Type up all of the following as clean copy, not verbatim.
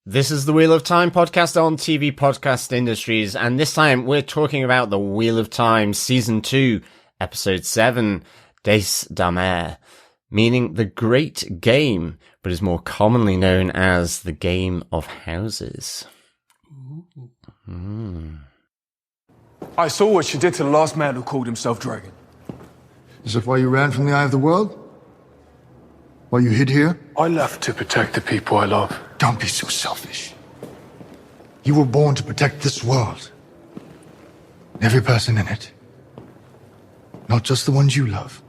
This is the Wheel of Time podcast on TV Podcast Industries, and this time we're talking about the Wheel of Time Season 2, Episode 7, Daes Dae'mar, meaning the Great Game, but is more commonly known as the Game of Houses. I saw what she did to the last man who called himself Dragon. Is that why you ran from the Eye of the World? Why you hid here? I left to protect the people I love. Don't be so selfish. You were born to protect this world. Every person in it. Not just the ones you love.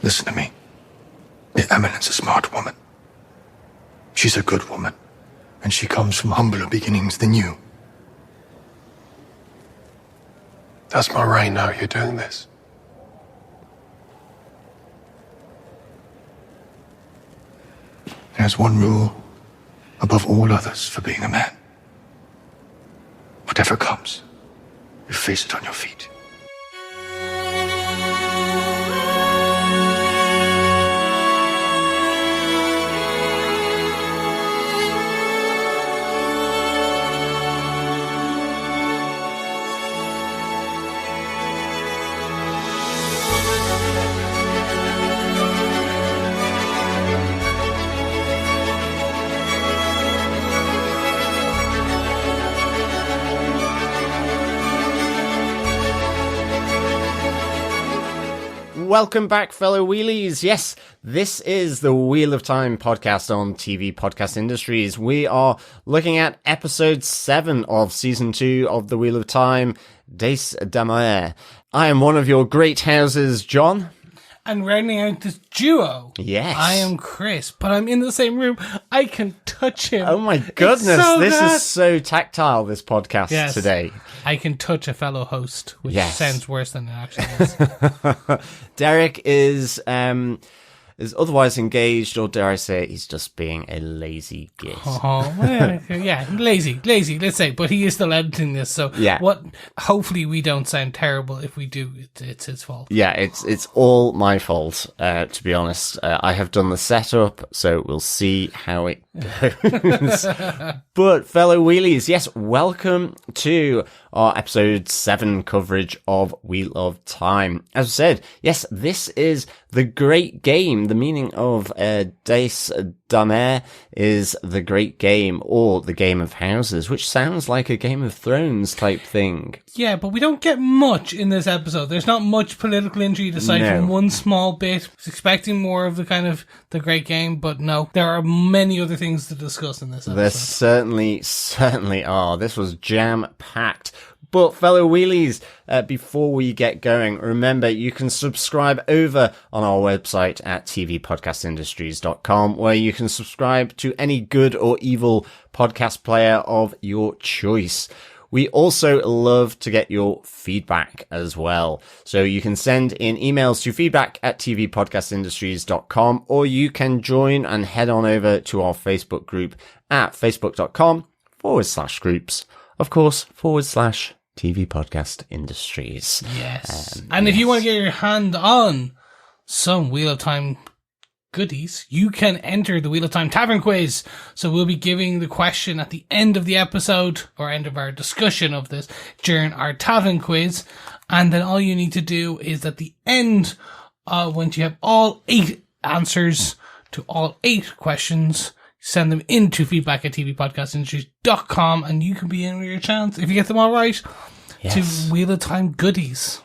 Listen to me. Your Eminence is a smart woman. She's a good woman. And she comes from humbler beginnings than you. That's my reign now you're doing this. There's one rule above all others for being a man. Whatever comes, you face it on your feet. Welcome back, fellow wheelies. Yes, this is the Wheel of Time podcast on TV Podcast Industries. We are looking at episode 7 of season 2 of the Wheel of Time, Daes Dae'mar. I am one of your great houses, John. And rounding out this duo, yes, I am Chris, but I'm in the same room. I can touch him. Oh my goodness, this is so tactile, this podcast today. I can touch a fellow host, which sounds worse than it actually is. Derek is otherwise engaged, or dare I say, he's just being a lazy git. Lazy, let's say. But he is still editing this, so hopefully we don't sound terrible. If we do, it's his fault. Yeah, it's all my fault, to be honest. I have done the setup, so we'll see how it goes. But fellow wheelies, yes, welcome to our episode 7 coverage of Wheel of Time. As I said, yes, this is the Great Game. The meaning of Daes Dae'mar is the Great Game, or the Game of Houses, which sounds like a Game of Thrones type thing. Yeah, but we don't get much in this episode. There's not much political intrigue aside from one small bit. I was expecting more of the kind of the Great Game, but no, there are many other things to discuss in this episode. There certainly are. This was jam-packed. But fellow wheelies, before we get going, remember you can subscribe over on our website at tvpodcastindustries.com, where you can subscribe to any good or evil podcast player of your choice. We also love to get your feedback as well. So you can send in emails to feedback@tvpodcastindustries.com, or you can join and head on over to our Facebook group at facebook.com/groups, of course, /TV Podcast Industries. Yes. And if you want to get your hand on some Wheel of Time goodies, you can enter the Wheel of Time Tavern Quiz. So we'll be giving the question at the end of the episode, or end of our discussion of this, during our Tavern Quiz. And then all you need to do is at the end, once you have all 8 answers to all 8 questions, send them into feedback@tvpodcastindustries.com, and you can be in with your chance, if you get them all right, to Wheel of Time goodies.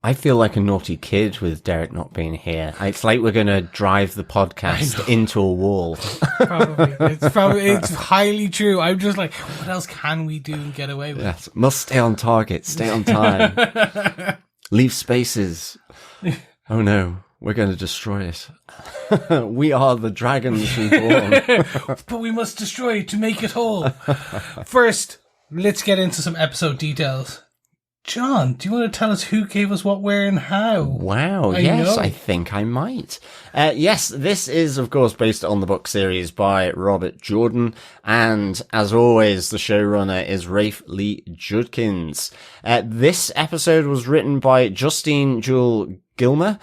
I feel like a naughty kid with Derek not being here. It's like we're going to drive the podcast into a wall. It's highly true. I'm just like, what else can we do and get away with? Yes, must stay on target, stay on time. Leave spaces. Oh no. We're going to destroy it. We are the dragons reborn. But we must destroy it to make it whole. First, let's get into some episode details. John, do you want to tell us who gave us what, where, and how? Wow, yes, I think I might. Yes, this is, of course, based on the book series by Robert Jordan, and as always, the showrunner is Rafe Lee Judkins. This episode was written by Justine Jewel Gilmer,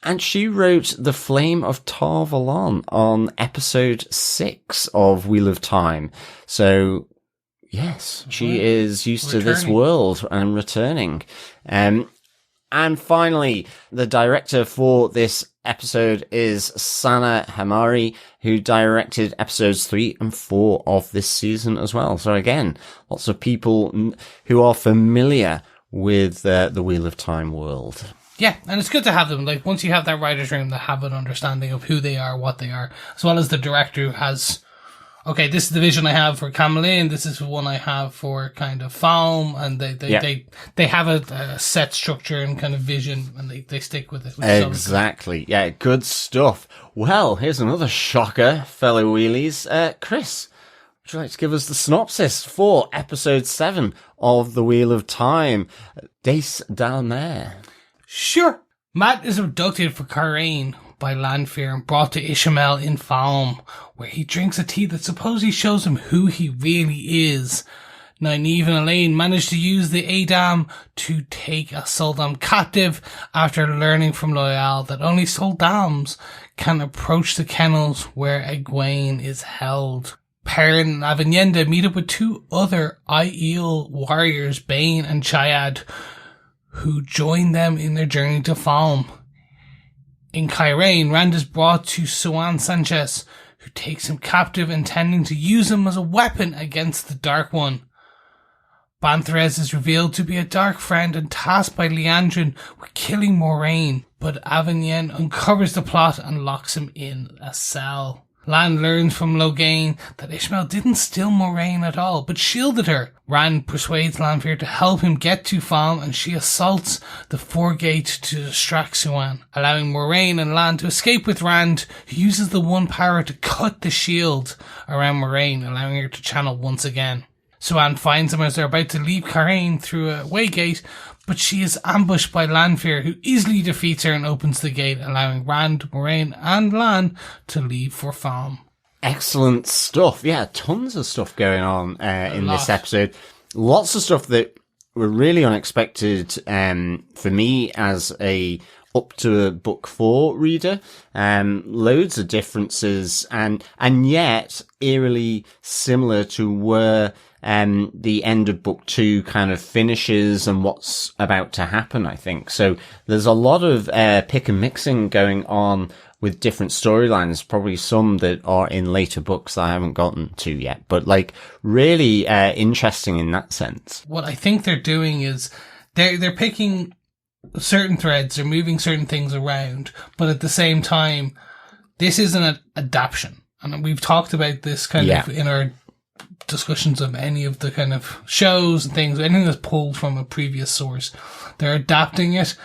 And she wrote The Flame of Tar Valon on episode 6 of Wheel of Time. So, yes, she is used to this world and returning. And finally, the director for this episode is Sana Hamari, who directed episodes 3 and 4 of this season as well. So again, lots of people who are familiar with the Wheel of Time world. Yeah, and it's good to have them. Like, once you have that writer's room, they have an understanding of who they are, what they are, as well as the director who has, okay, this is the vision I have for Cairhien, this is the one I have for kind of Falme, and they have a set structure and kind of vision, and they stick with it. Exactly. Yeah, good stuff. Well, here's another shocker, fellow wheelies. Chris, would you like to give us the synopsis for episode 7 of The Wheel of Time, Daes Dae'mar? Sure. Matt is abducted for Cairhien by Lanfear and brought to Ishamael in Falme, where he drinks a tea that supposedly shows him who he really is. Nynaeve and Elayne manage to use the sul'dam to take a sul'dam captive after learning from Loial that only sul'dams can approach the kennels where Egwene is held. Perrin and Aviendha meet up with 2 other Aiel warriors, Bain and Chiad, who join them in their journey to Falme. In Cairhien, Rand is brought to Siuan Sanche, who takes him captive, intending to use him as a weapon against the Dark One. Bantharez is revealed to be a dark friend and tasked by Liandrin with killing Moiraine, but Aviendha uncovers the plot and locks him in a cell. Lan learns from Loial that Ishamael didn't steal Moiraine at all, but shielded her. Rand persuades Lanfear to help him get to Falme, and she assaults the Foregate to distract Siuan, allowing Moiraine and Lan to escape with Rand, who uses the one power to cut the shield around Moiraine, allowing her to channel once again. Siuan finds them as they're about to leave Cairhien through a waygate, but she is ambushed by Lanfear, who easily defeats her and opens the gate, allowing Rand, Moiraine and Lan to leave for Falme. Excellent stuff. Yeah, tons of stuff going on in this episode. Lots of stuff that were really unexpected for me as a up to book 4 reader. Loads of differences and yet eerily similar to where the end of book 2 kind of finishes and what's about to happen, I think. So there's a lot of pick and mixing going on with different storylines, probably some that are in later books that I haven't gotten to yet, but like really interesting in that sense. What I think they're doing is they're picking certain threads, they're moving certain things around, but at the same time, this is an adaptation. And we've talked about this kind of in our discussions of any of the kind of shows and things, anything that's pulled from a previous source. They're adapting it.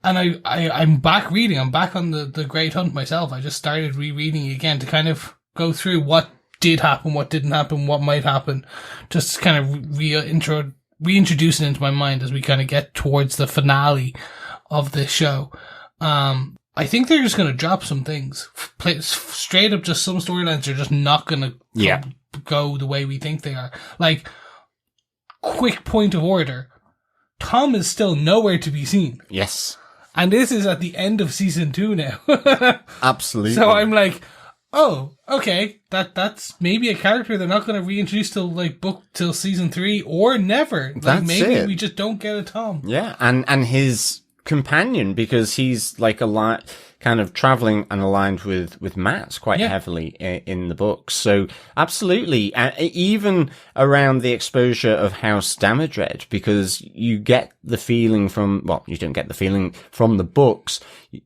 And I'm back reading. I'm back on the Great Hunt myself. I just started rereading again to kind of go through what did happen, what didn't happen, what might happen. Just kind of reintroduce it into my mind as we kind of get towards the finale of this show. I think they're just going to drop some things. Straight up, just some storylines are just not going to go the way we think they are. Like, quick point of order. Tom is still nowhere to be seen. Yes. And this is at the end of season 2 now. Absolutely. So I'm like, oh, okay, that's maybe a character they're not going to reintroduce till season 3 or never. Like, that's maybe it. we just don't get a Tom. Yeah, and his companion, because he's like kind of traveling and aligned with Matt quite heavily in the books. So absolutely, even around the exposure of House Damodred, because you get the feeling you don't get the feeling from the books.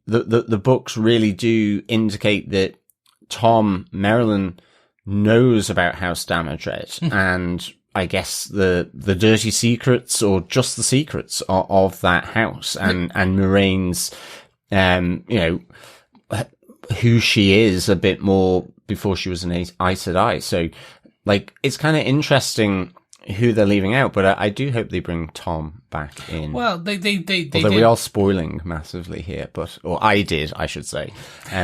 The books really do indicate that Tom Merrilin knows about House Damodred and I guess the dirty secrets or just the secrets of that house and Moraine's, who she is a bit more before she was an Aes Sedai. So like, it's kind of interesting who they're leaving out, but I do hope they bring Tom back in. Well, they we are spoiling massively here, or I did, I should say.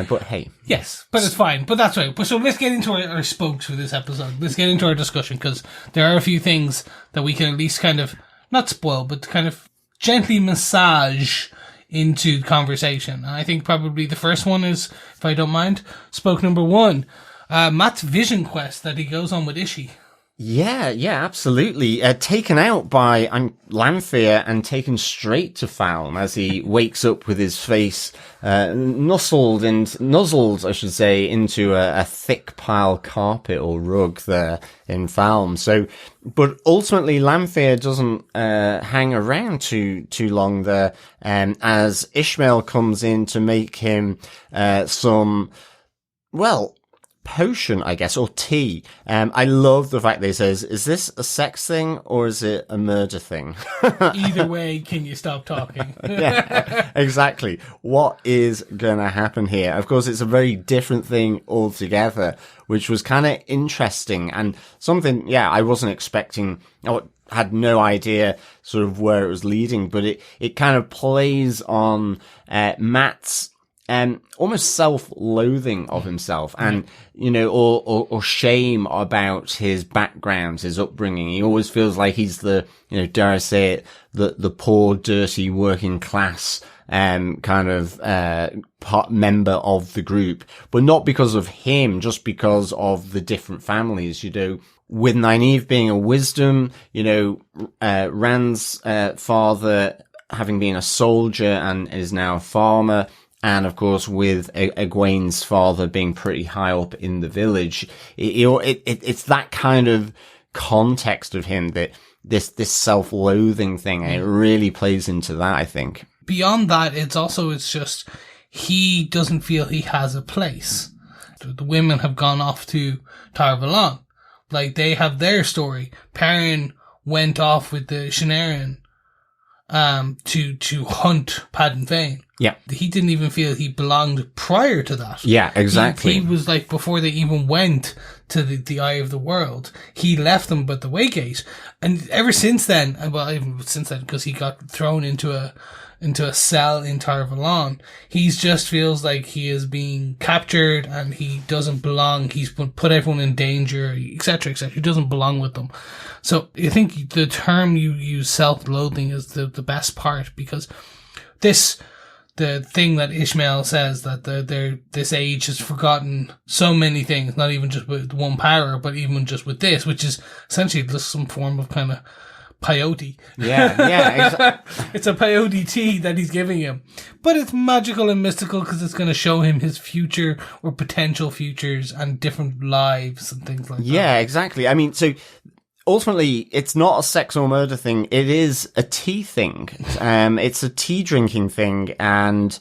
But hey. Yes, but it's fine. But that's right. But so let's get into our spokes for this episode. Let's get into our discussion, because there are a few things that we can at least kind of, not spoil, but kind of gently massage into conversation. And I think probably the first one is, if I don't mind, spoke number 1. Matt's vision quest that he goes on with Ishi. Yeah, absolutely. Taken out by Lanfear and taken straight to Falme as he wakes up with his face nuzzled, I should say, into a thick pile carpet or rug there in Falme. So, but ultimately Lanfear doesn't hang around too long there, as Ishamael comes in to make him some, well, potion, I guess, or tea. I love the fact that he says, is this a sex thing or is it a murder thing? Either way, can you stop talking? Yeah, exactly. What is going to happen here? Of course, it's a very different thing altogether, which was kind of interesting and something, I wasn't expecting, or had no idea sort of where it was leading, but it kind of plays on Matt's almost self-loathing of himself and, or shame about his background, his upbringing. He always feels like he's the, dare I say it, the poor, dirty, working class, kind of, member of the group, but not because of him, just because of the different families, with Nynaeve being a wisdom, Rand's, father having been a soldier and is now a farmer. And of course, with Egwene's father being pretty high up in the village, it's that kind of context of him that this self-loathing thing, and it really plays into that, I think. Beyond that, it's just he doesn't feel he has a place. The women have gone off to Tar Valon. Like, they have their story. Perrin went off with the Shinarian to hunt Padden Vane. Yeah. He didn't even feel he belonged prior to that. Yeah, exactly. He was like, before they even went to the Eye of the World, he left them but the Waygate. And ever since then, even since then, because he got thrown into a cell in Tar Valon, he just feels like he is being captured and he doesn't belong. He's put everyone in danger, etc., etc. He doesn't belong with them. So I think the term you use, self-loathing, is the best part, because the thing that Ishamael says, that this age has forgotten so many things, not even just with one power, but even just with this, which is essentially just some form of kind of peyote. Yeah, exactly. It's a peyote tea that he's giving him. But it's magical and mystical because it's going to show him his future or potential futures and different lives and things like that. Yeah, exactly. I mean, so ultimately, it's not a sex or murder thing. It is a tea thing. It's a tea drinking thing. And,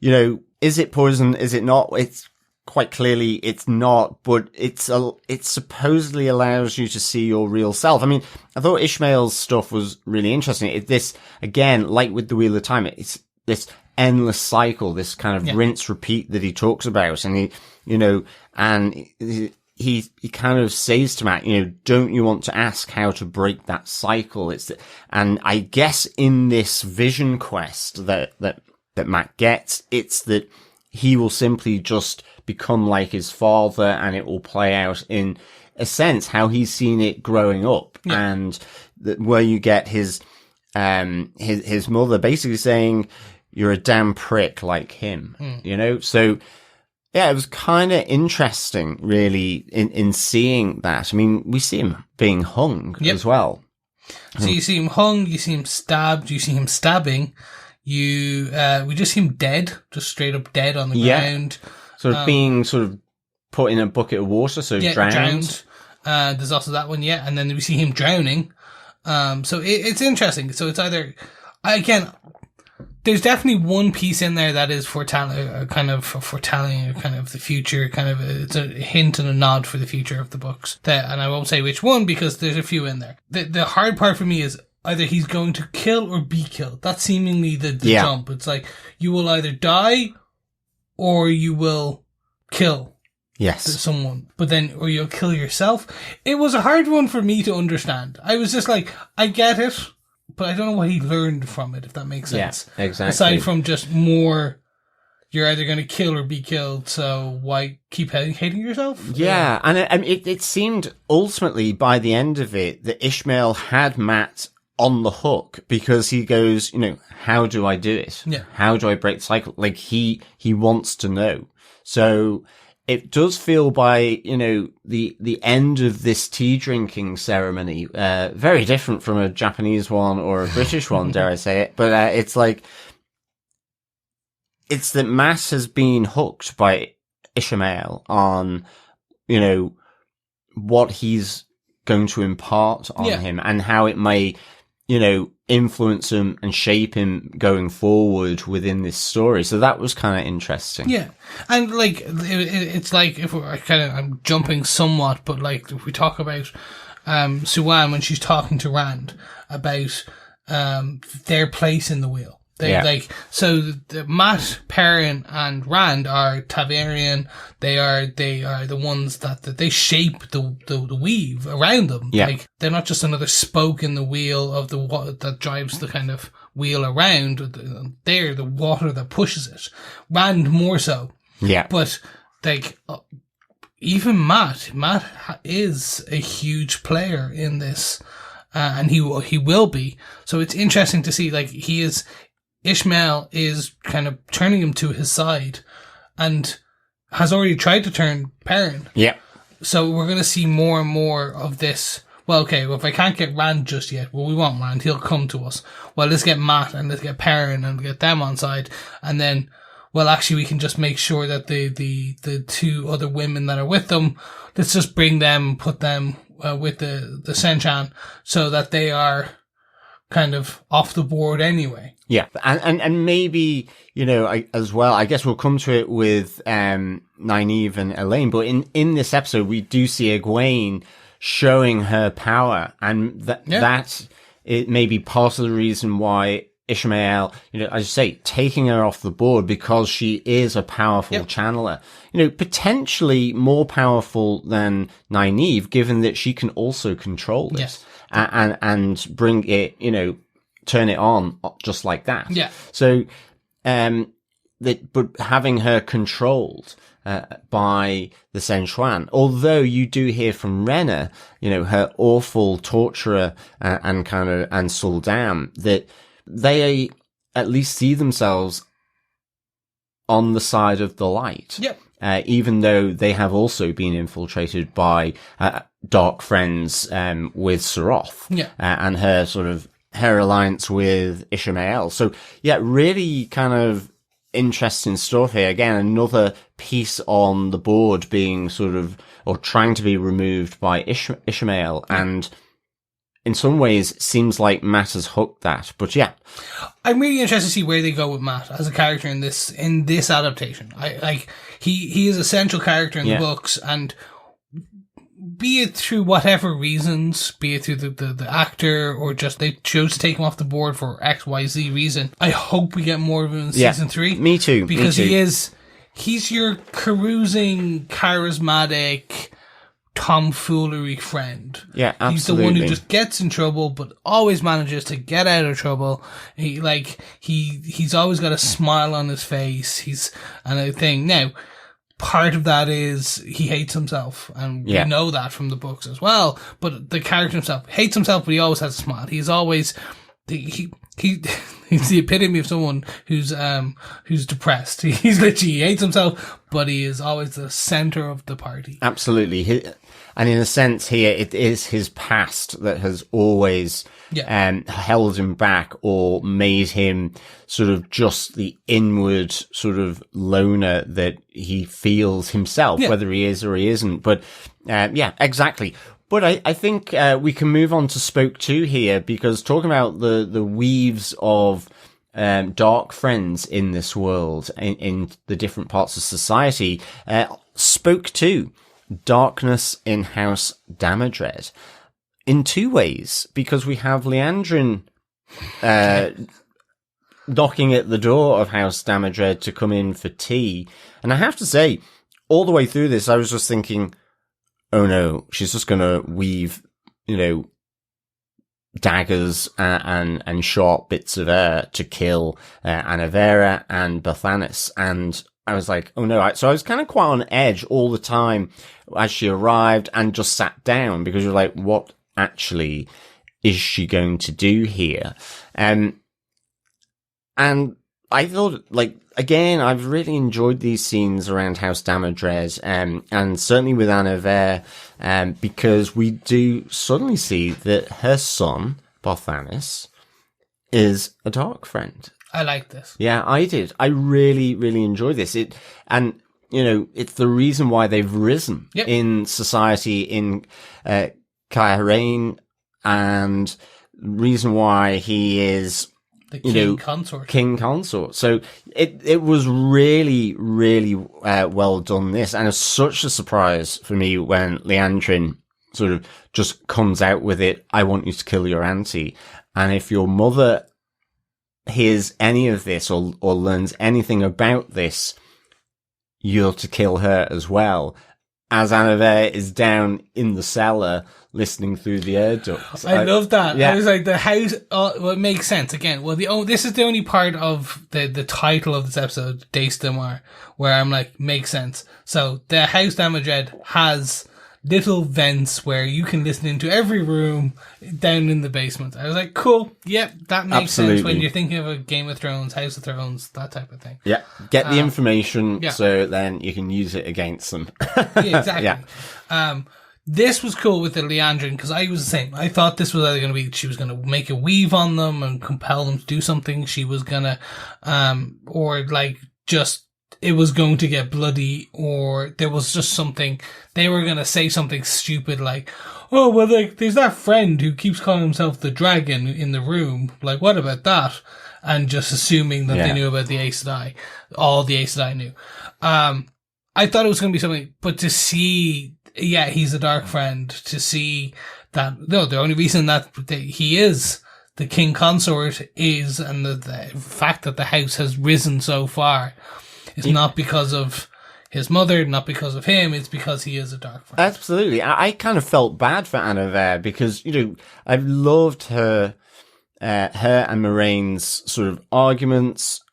is it poison? Is it not? It's quite clearly it's not, but it supposedly allows you to see your real self. I mean, I thought Ishamael's stuff was really interesting. This, again, like with the Wheel of Time, it's this endless cycle, this kind of rinse repeat that he talks about. And he kind of says to Matt, don't you want to ask how to break that cycle? And I guess in this vision quest that Matt gets, it's that he will simply just become like his father, and it will play out in a sense how he's seen it growing up, and where you get his mother basically saying, "You're a damn prick like him," So yeah, it was kind of interesting, really, in seeing that. I mean, we see him being hung as well. So you see him hung, you see him stabbed, you see him stabbing. We just see him dead, just straight up dead on the ground. Sort of being put in a bucket of water, drowned. There's also that one, and then we see him drowning. So it's interesting. So it's either, again, there's definitely one piece in there that is foretelling, kind of the future, it's a hint and a nod for the future of the books. And I won't say which one because there's a few in there. The hard part for me is either he's going to kill or be killed. That's seemingly the jump. It's like, you will either die or you will kill someone, but then, or you'll kill yourself. It was a hard one for me to understand. I was just like, I get it, but I don't know what he learned from it, if that makes sense. Yeah, exactly. Aside from just more, you're either going to kill or be killed, so why keep hating yourself? Yeah, and it seemed ultimately by the end of it that Ishamael had Matt on the hook because he goes, how do I do it? Yeah. How do I break the cycle? Like he wants to know. So it does feel by, the end of this tea drinking ceremony, very different from a Japanese one or a British one, dare I say it. But, it's like, it's that Matt has been hooked by Ishamael on, what he's going to impart on him and how it may, influence him and shape him going forward within this story. So that was kind of interesting. Yeah. And like, it's like, if we're I'm jumping somewhat, but like, if we talk about, Siuan when she's talking to Rand about, their place in the wheel. Matt, Perrin, and Rand are Targaryen. They are the ones that they shape the weave around them. Yeah. Like, they're not just another spoke in the wheel of that drives the kind of wheel around. They're the water that pushes it. Rand more so. Yeah. But, like, even Matt is a huge player in this, and he will be. So it's interesting to see, like, Ishamael is kind of turning him to his side and has already tried to turn Perrin. Yeah. So we're going to see more and more of this. Well, okay, if I can't get Rand just yet, we want Rand. He'll come to us. Well, let's get Matt and let's get Perrin and get them on side. And then, well, actually, we can just make sure that the two other women that are with them, let's just bring them, put them with the Senchan so that they are kind of off the board anyway. Yeah, and maybe, as well, I guess we'll come to it with Nynaeve and Elayne, but in this episode, we do see Egwene showing her power, and that it may be part of the reason why Ishamael, as you say, taking her off the board because she is a powerful channeler. Potentially more powerful than Nynaeve, given that she can also control this and bring it, turn it on just like that. Yeah. So, but having her controlled by the Siuan, although you do hear from Rhaena, her awful torturer and sul'dam, that they at least see themselves on the side of the light. Yep. Even though they have also been infiltrated by dark friends with Saroth. Yeah. And her alliance with Ishamael. So yeah, really kind of interesting stuff here. Again, another piece on the board being or trying to be removed by Ishamael, and in some ways seems like Matt has hooked that. But yeah, I'm really interested to see where they go with Matt as a character in this adaptation. He is a central character in the books, and be it through whatever reasons, be it through the actor or just they chose to take him off the board for XYZ reason, I hope we get more of him in season 3. Me too. Because he's your carousing, charismatic, tomfoolery friend. Yeah, absolutely. He's the one who just gets in trouble, but always manages to get out of trouble. He's always got a smile on his face. Now, part of that is he hates himself, and we know that from the books as well. But the character himself hates himself, but he always has a smile. He's always he's the epitome of someone who's depressed. He hates himself, but he is always the center of the party. Absolutely. And in a sense here, it is his past that has always held him back or made him just the inward loner that he feels himself, whether he is or he isn't. But exactly. But I think we can move on to Spoke 2 here, because talking about the weaves of dark friends in this world, in the different parts of society, Spoke 2, Darkness in House Damodred, in two ways, because we have Liandrin knocking at the door of House Damodred to come in for tea. And I have to say, all the way through this, I was just thinking, oh no, she's just going to weave, daggers and sharp bits of air to kill Anavera and Bathanis. And I was like, oh no. So I was kind of quite on edge all the time as she arrived and just sat down, because you're like, what actually is she going to do here? And I thought, like, again, I've really enjoyed these scenes around House Damodred, and certainly with Nynaeve, because we do suddenly see that her son, Bothanis, is a dark friend. I like this. Yeah, I did. I really, really enjoy this. And you know, it's the reason why they've risen in society in Cairhien, and the reason why he is the king consort. King consort. So it was really, really well done, this. And it's such a surprise for me when Liandrin sort of just comes out with it, I want you to kill your auntie. And if your mother hears any of this or learns anything about this, you're to kill her as well. As Nynaeve is down in the cellar listening through the air ducts. I love that. Yeah. I was like, the house, well, it makes sense. Again, well, this is the only part of the title of this episode, Daes Dae'mar, where I'm like, makes sense. So the House Damodred has little vents where you can listen into every room down in the basement. I was like, cool. Yep, that makes sense when you're thinking of a Game of Thrones, House of Thrones, that type of thing. Yeah, get the information so then you can use it against them. Yeah, exactly. This was cool with the Liandrin, because I was the same. I thought this was either going to be, she was going to make a weave on them and compel them to do something. She was going to, or like just, it was going to get bloody, or there was just something, they were going to say something stupid like, oh, well, like, there's that friend who keeps calling himself the dragon in the room. Like, what about that? And just assuming that they knew about the Aes Sedai. All the Aes Sedai knew. I thought it was going to be something, but to see, he's a dark friend, to see that, no, the only reason that he is the king consort is, and the fact that the house has risen so far, it's not because of his mother, not because of him, it's because he is a dark friend. Absolutely. I kind of felt bad for Nynaeve because, you know, I've loved her and Moraine's sort of arguments,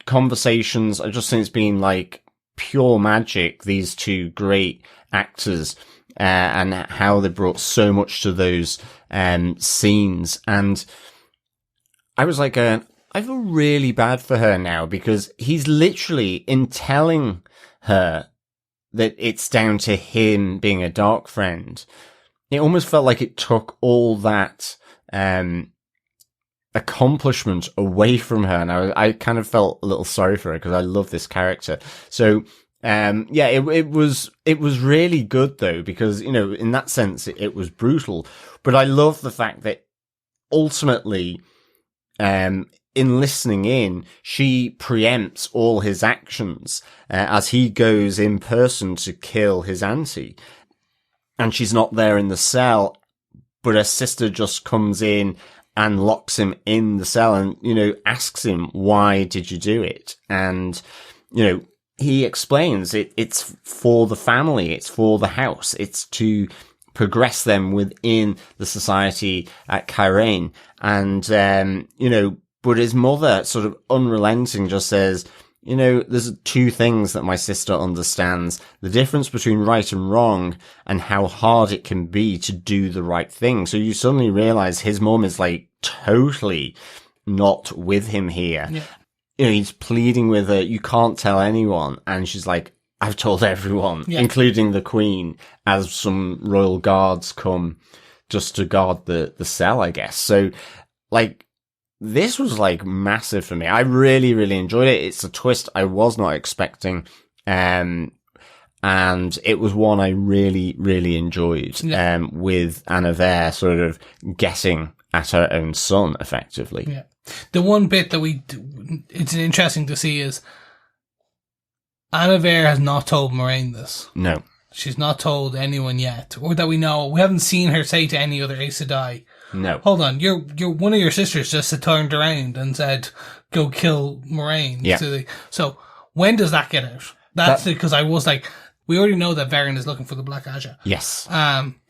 conversations. I just think it's been like pure magic, these two great actors, and how they brought so much to those scenes. And I was like, I feel really bad for her now, because he's literally, in telling her that it's down to him being a dark friend, it almost felt like it took all that accomplishment away from her. And I kind of felt a little sorry for her, because I love this character. So it was really good though, because, you know, in that sense it was brutal, but I love the fact that ultimately, in listening in, she preempts all his actions as he goes in person to kill his auntie. And she's not there in the cell, but her sister just comes in and locks him in the cell and, you know, asks him, why did you do it? And, you know, he explains it's for the family, it's for the house, it's to progress them within the society at Cairhien. And, you know, but his mother, sort of unrelenting, just says, you know, there's two things that my sister understands. The difference between right and wrong, and how hard it can be to do the right thing. So you suddenly realize his mom is like totally not with him here. Yeah. You know, he's pleading with her, you can't tell anyone. And she's like, I've told everyone, including the Queen, as some royal guards come just to guard the cell, I guess. So, like, this was like massive for me. I really, really enjoyed it. It's a twist I was not expecting. And it was one I really, really enjoyed, with Nynaeve sort of guessing at her own son, effectively. Yeah. The one bit that it's interesting to see is Nynaeve has not told Moraine this. No. She's not told anyone yet, or that we know. We haven't seen her say to any other Aes Sedai, no. Hold on, you're one of your sisters just turned around and said, go kill Moraine. Yeah. So when does that get out? That's because I was like, we already know that Verin is looking for the Black Aja. Yes.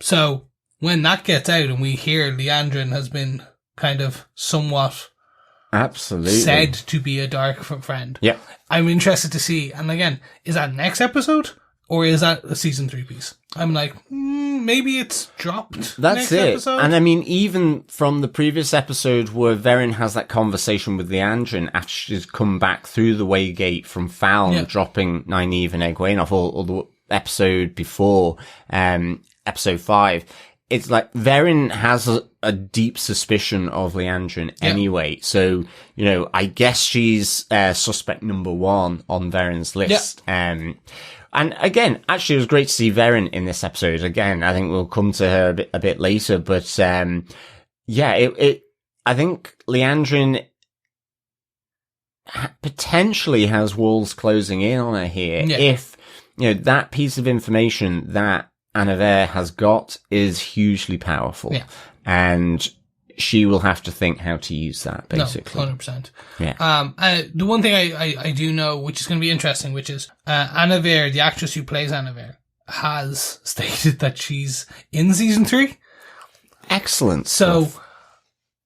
So when that gets out and we hear Liandrin has been kind of somewhat absolutely said to be a dark friend. Yeah. I'm interested to see, and again, is that next episode? or is that a season 3 piece? I'm like, maybe it's dropped. That's next it. Episode. And I mean, even from the previous episode where Verin has that conversation with Leandrin after she's come back through the Waygate from Falme, dropping Nynaeve and Egwene off, or the episode before, episode 5, it's like Verin has a deep suspicion of Leandrin anyway. So, you know, I guess she's suspect number 1 on Verin's list. And again, actually, it was great to see Verin in this episode. Again, I think we'll come to her a bit later, but I think Leandrin potentially has walls closing in on her here. If, you know, that piece of information that Nynaeve has got is hugely powerful. And she will have to think how to use that, basically. No, 100%. The one thing I do know, which is going to be interesting, which is Nynaeve, the actress who plays Nynaeve, has stated that she's in season 3. Excellent. So stuff.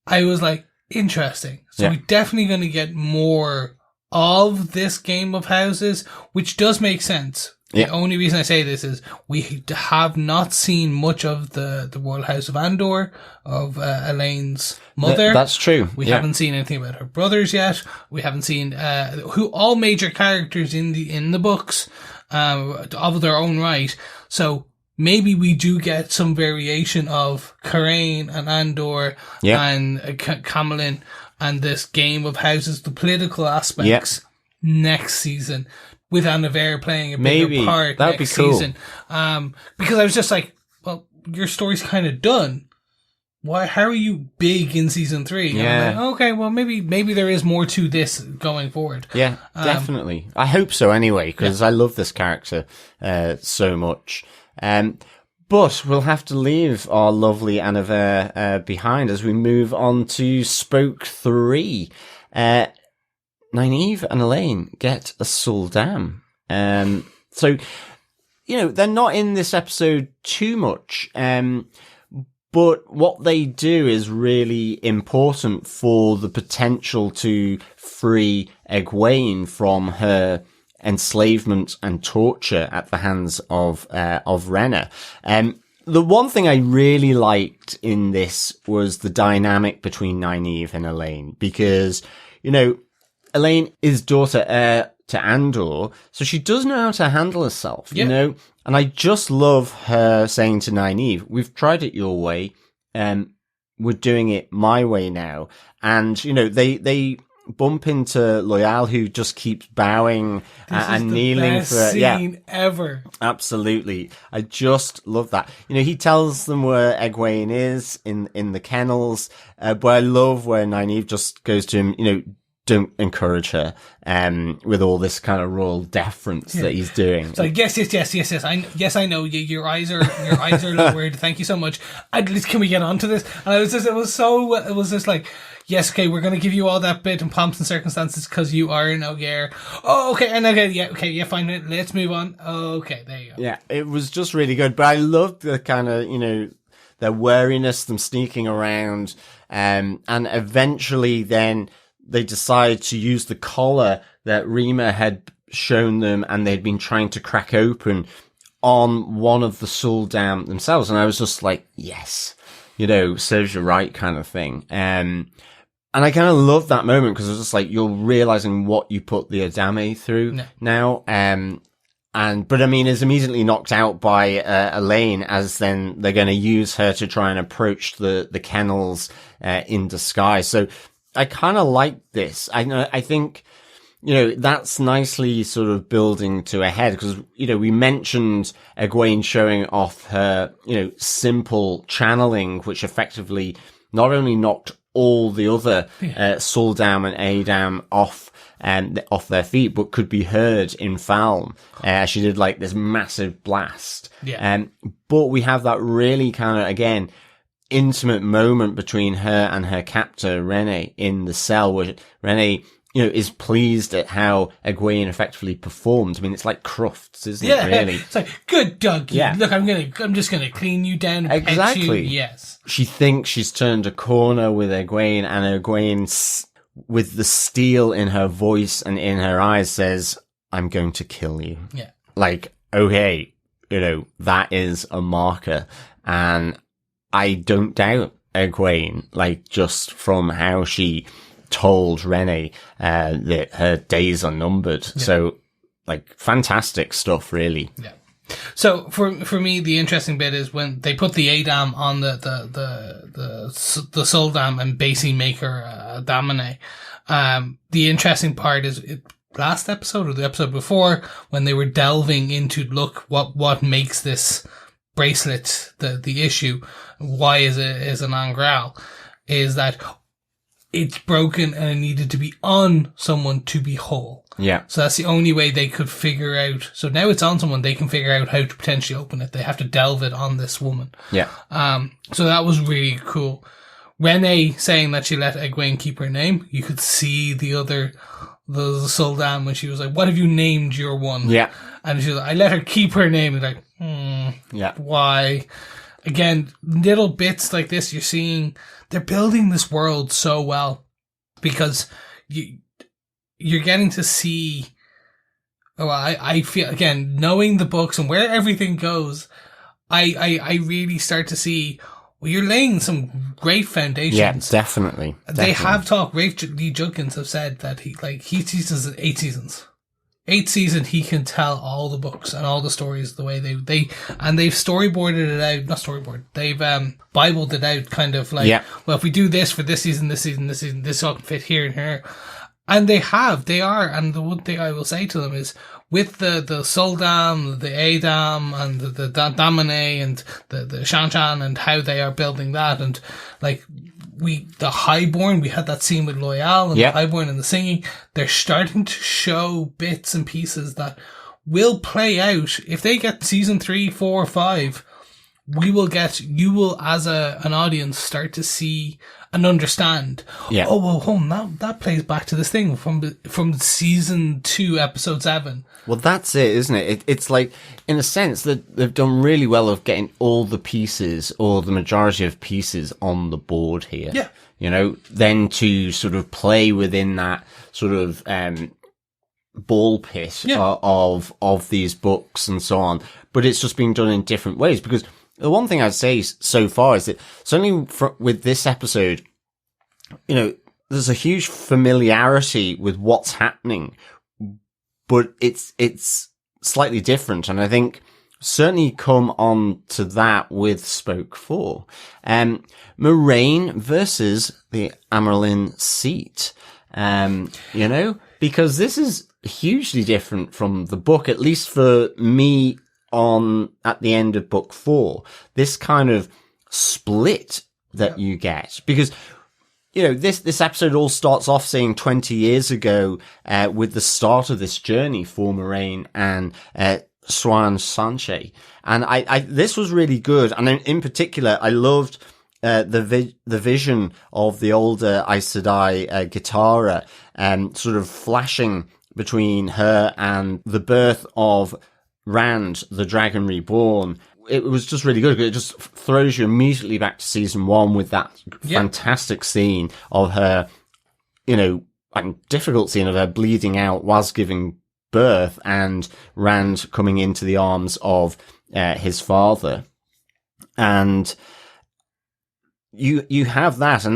I was like, interesting. So we're definitely going to get more of this game of houses, which does make sense. The only reason I say this is we have not seen much of the Royal House of Andor, of Elaine's mother. That's true. We haven't seen anything about her brothers yet. We haven't seen who all major characters in the books of their own right. So maybe we do get some variation of Cairhien and Andor and Camelin and this game of houses, the political aspects next season. With Nynaeve playing a bigger part that'd next be cool. season. Because I was just like, well, your story's kind of done. How are you big in season 3? Like, okay, well, maybe there is more to this going forward. Yeah, definitely. I hope so anyway, because I love this character so much. But we'll have to leave our lovely Nynaeve behind as we move on to Spoke 3. Nynaeve and Elayne get a sul'dam. So, you know, they're not in this episode too much, but what they do is really important for the potential to free Egwene from her enslavement and torture at the hands of Rhaena. The one thing I really liked in this was the dynamic between Nynaeve and Elayne, because, you know, Elayne is daughter heir to Andor, so she does know how to handle herself, you know? And I just love her saying to Nynaeve, we've tried it your way, we're doing it my way now. And, you know, they bump into Loial, who just keeps bowing and kneeling for it. Scene ever. Absolutely. I just love that. You know, he tells them where Egwene is in the kennels, but I love where Nynaeve just goes to him, you know, don't encourage her, with all this kind of royal deference that he's doing. So yes. I know your eyes are lowered. Thank you so much. At least can we get on to this? And it was just like, yes, okay, we're going to give you all that bit in pomps and circumstances because you are an Ogier. Oh, okay, and okay, fine, let's move on. Okay, there you go. Yeah, it was just really good, but I loved the kind of, you know, their wariness, them sneaking around, and eventually then they decide to use the collar that Rima had shown them and they'd been trying to crack open on one of the sul'dam themselves. And I was just like, yes, you know, serves you right kind of thing. And I kind of love that moment because it was just like, you're realizing what you put the Adame through now. But I mean, is immediately knocked out by Elayne, as then they're going to use her to try and approach the kennels in disguise. So I kind of like this. I think, you know, that's nicely sort of building to a head because, you know, we mentioned Egwene showing off her, you know, simple channeling, which effectively not only knocked all the other sul'dam and Aedam off their feet, but could be heard in Falme. She did like this massive blast. But we have that really kind of, again, intimate moment between her and her captor Rene in the cell, where Rene, you know, is pleased at how Egwene effectively performed. I mean, it's like Crufts, isn't it? Really, it's like, good dog. Look, I'm just gonna clean you down. Exactly. Pet you. Yes. She thinks she's turned a corner with Egwene, and Egwene, with the steel in her voice and in her eyes, says, "I'm going to kill you." Yeah. Like, okay, that is a marker. And I don't doubt Egwene, like, just from how she told Rene, that her days are numbered. Yeah. So, like, fantastic stuff, really. Yeah. So for me, the interesting bit is when they put the sul'dam on the sul'dam and basically make her a damane. The interesting part is last episode or the episode before when they were delving into what makes this bracelet the issue. Why is an angral? Is that it's broken and it needed to be on someone to be whole. Yeah. So that's the only way they could figure out. So now it's on someone, they can figure out how to potentially open it. They have to delve it on this woman. Yeah. So that was really cool. Rene saying that she let Egwene keep her name. You could see the sul'dam when she was like, what have you named your one? Yeah. And she was like, I let her keep her name. And like, yeah. Why? Again, little bits like this, you're seeing they're building this world so well because you're getting to see. Oh, I feel, again, knowing the books and where everything goes, I really start to see, well, you're laying some great foundations. Yeah, definitely. They have talked, Rafe Lee Judkins have said that he sees this as 8 seasons. 8th season, he can tell all the books and all the stories the way they've storyboarded it out, not storyboard, they've, Bibled it out kind of like, well, if we do this for this season, this all can fit here and here. And they are, and the one thing I will say to them is, with the sul'dam, the sul'dam, and the damane, and the shanchan, and how they are building that, and like, the highborn, we had that scene with Loial, and the highborn and the singing, they're starting to show bits and pieces that will play out. If they get season 3, 4, 5, you will as an audience start to see and understand. Yeah. Oh, well, that plays back to this thing from season 2, episode 7. Well, that's it, isn't it? It's like, in a sense, that they've done really well of getting all the pieces, or the majority of pieces, on the board here. Yeah. Then to sort of play within that sort of ball pit of these books and so on. But it's just being done in different ways, because the one thing I'd say so far is that certainly with this episode, there's a huge familiarity with what's happening, but it's slightly different. And I think certainly come on to that with Spoke 4. Moraine versus the Amyrlin seat. Because this is hugely different from the book, at least for me. At the end of book 4, this kind of split that you get, because this episode all starts off saying 20 years ago, with the start of this journey for Moraine and Siuan Sanche, and this was really good, and in particular I loved the vision of the older Aes Sedai Gitara, sort of flashing between her and the birth of Rand, the Dragon Reborn. It was just really good. It just throws you immediately back to season 1 with that fantastic scene of her, difficult scene of her bleeding out whilst giving birth, and Rand coming into the arms of his father. And you have that,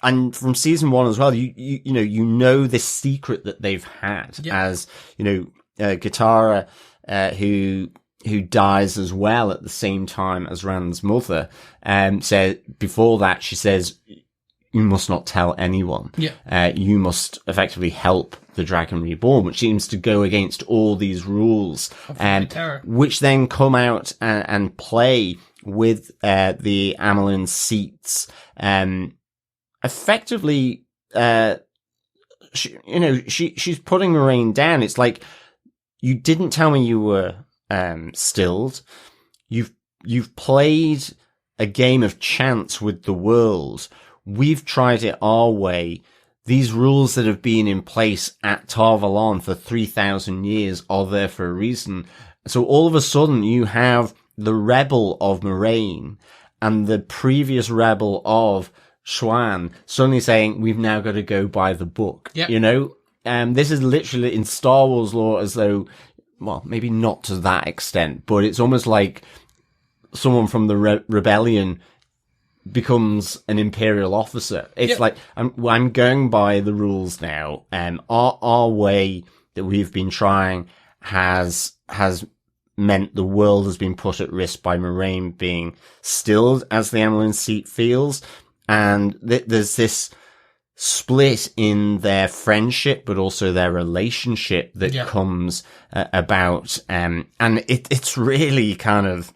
and from season 1 as well, you know this secret that they've had, as Gitara, who dies as well at the same time as Rand's mother, said before that, she says, you must not tell anyone. You must effectively help the Dragon Reborn, which seems to go against all these rules, which then come out and play with the Amyrlin seats. Effectively, she's putting Moraine down. It's like, you didn't tell me you were stilled. You've played a game of chance with the world. We've tried it our way. These rules that have been in place at Tar Valon for 3,000 years are there for a reason. So all of a sudden you have the rebel of Moraine and the previous rebel of Siuan suddenly saying, we've now got to go by the book. This is literally in Star Wars lore as though well, maybe not to that extent, but it's almost like someone from the rebellion becomes an imperial officer. It's like, I'm going by the rules now, and our way that we've been trying has meant the world has been put at risk by Moiraine being stilled, as the Amyrlin seat feels, and there's this split in their friendship, but also their relationship that comes about, and it's really kind of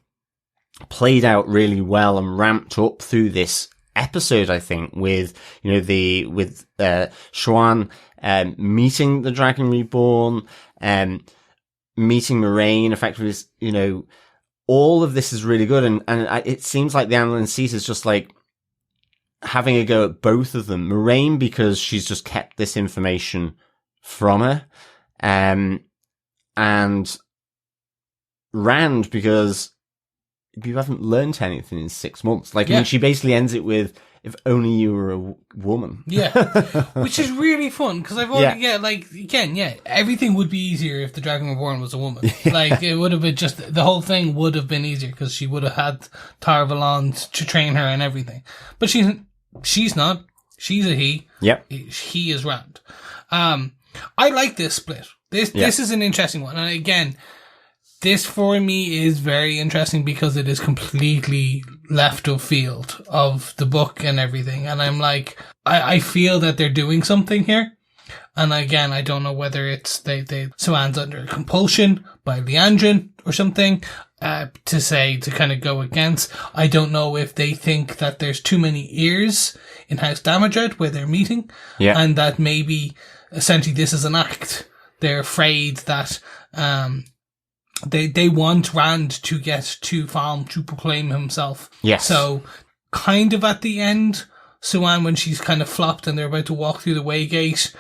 played out really well and ramped up through this episode, I think, with, you know, Siuan meeting the Dragon Reborn, meeting Moiraine, effectively, you know, all of this is really good, and it seems like the Amyrlin seat is just like having a go at both of them. Moiraine, because she's just kept this information from her, and Rand, because you haven't learned anything in 6 months. Like, I mean, she basically ends it with, if only you were a woman. Yeah. Which is really fun, because I've already, everything would be easier if the Dragon Reborn was a woman. Like, it would have been just, the whole thing would have been easier, because she would have had Tar Valon to train her and everything. But she's not. She's a he. Yep. He is Rand. I like this split. This is an interesting one. And again, this for me is very interesting because it is completely left of field of the book and everything. And I'm like, I feel that they're doing something here. And again, I don't know whether it's Siuan's under compulsion by Liandrin or something, to kind of go against. I don't know if they think that there's too many ears in House Damodred where they're meeting. Yeah. And that maybe essentially this is an act. They're afraid that, they want Rand to get to Falme to proclaim himself. Yes. So, kind of at the end, Siuan, when she's kind of flopped and they're about to walk through the Waygate,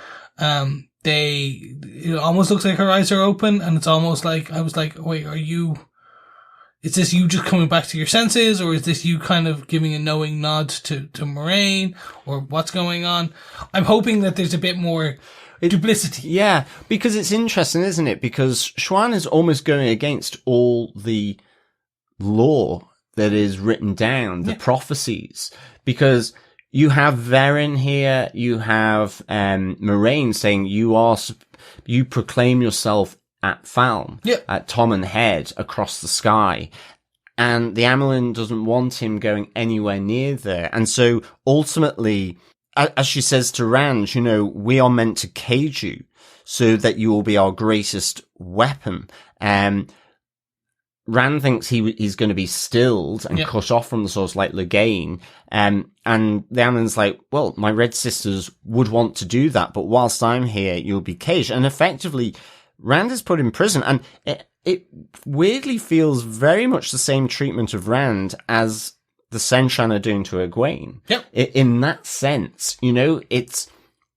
it almost looks like her eyes are open, and it's almost like, I was like, wait, is this you just coming back to your senses, or is this you kind of giving a knowing nod to Moiraine, or what's going on? I'm hoping that there's a bit more duplicity. Yeah, because it's interesting, isn't it? Because Siuan is almost going against all the lore that is written down, the prophecies, because you have Verin here, you have Moiraine saying you proclaim yourself at Falme, at Tommen Head, across the sky. And the Amyrlin doesn't want him going anywhere near there. And so ultimately, as she says to Rand, you know, we are meant to cage you so that you will be our greatest weapon. Rand thinks he's going to be stilled and cut off from the source like Loghain. And the Amyrlin's like, well, my Red Sisters would want to do that, but whilst I'm here, you'll be caged. And effectively, Rand is put in prison. And it weirdly feels very much the same treatment of Rand as the Seanchan are doing to Egwene. Yep. In that sense, you know,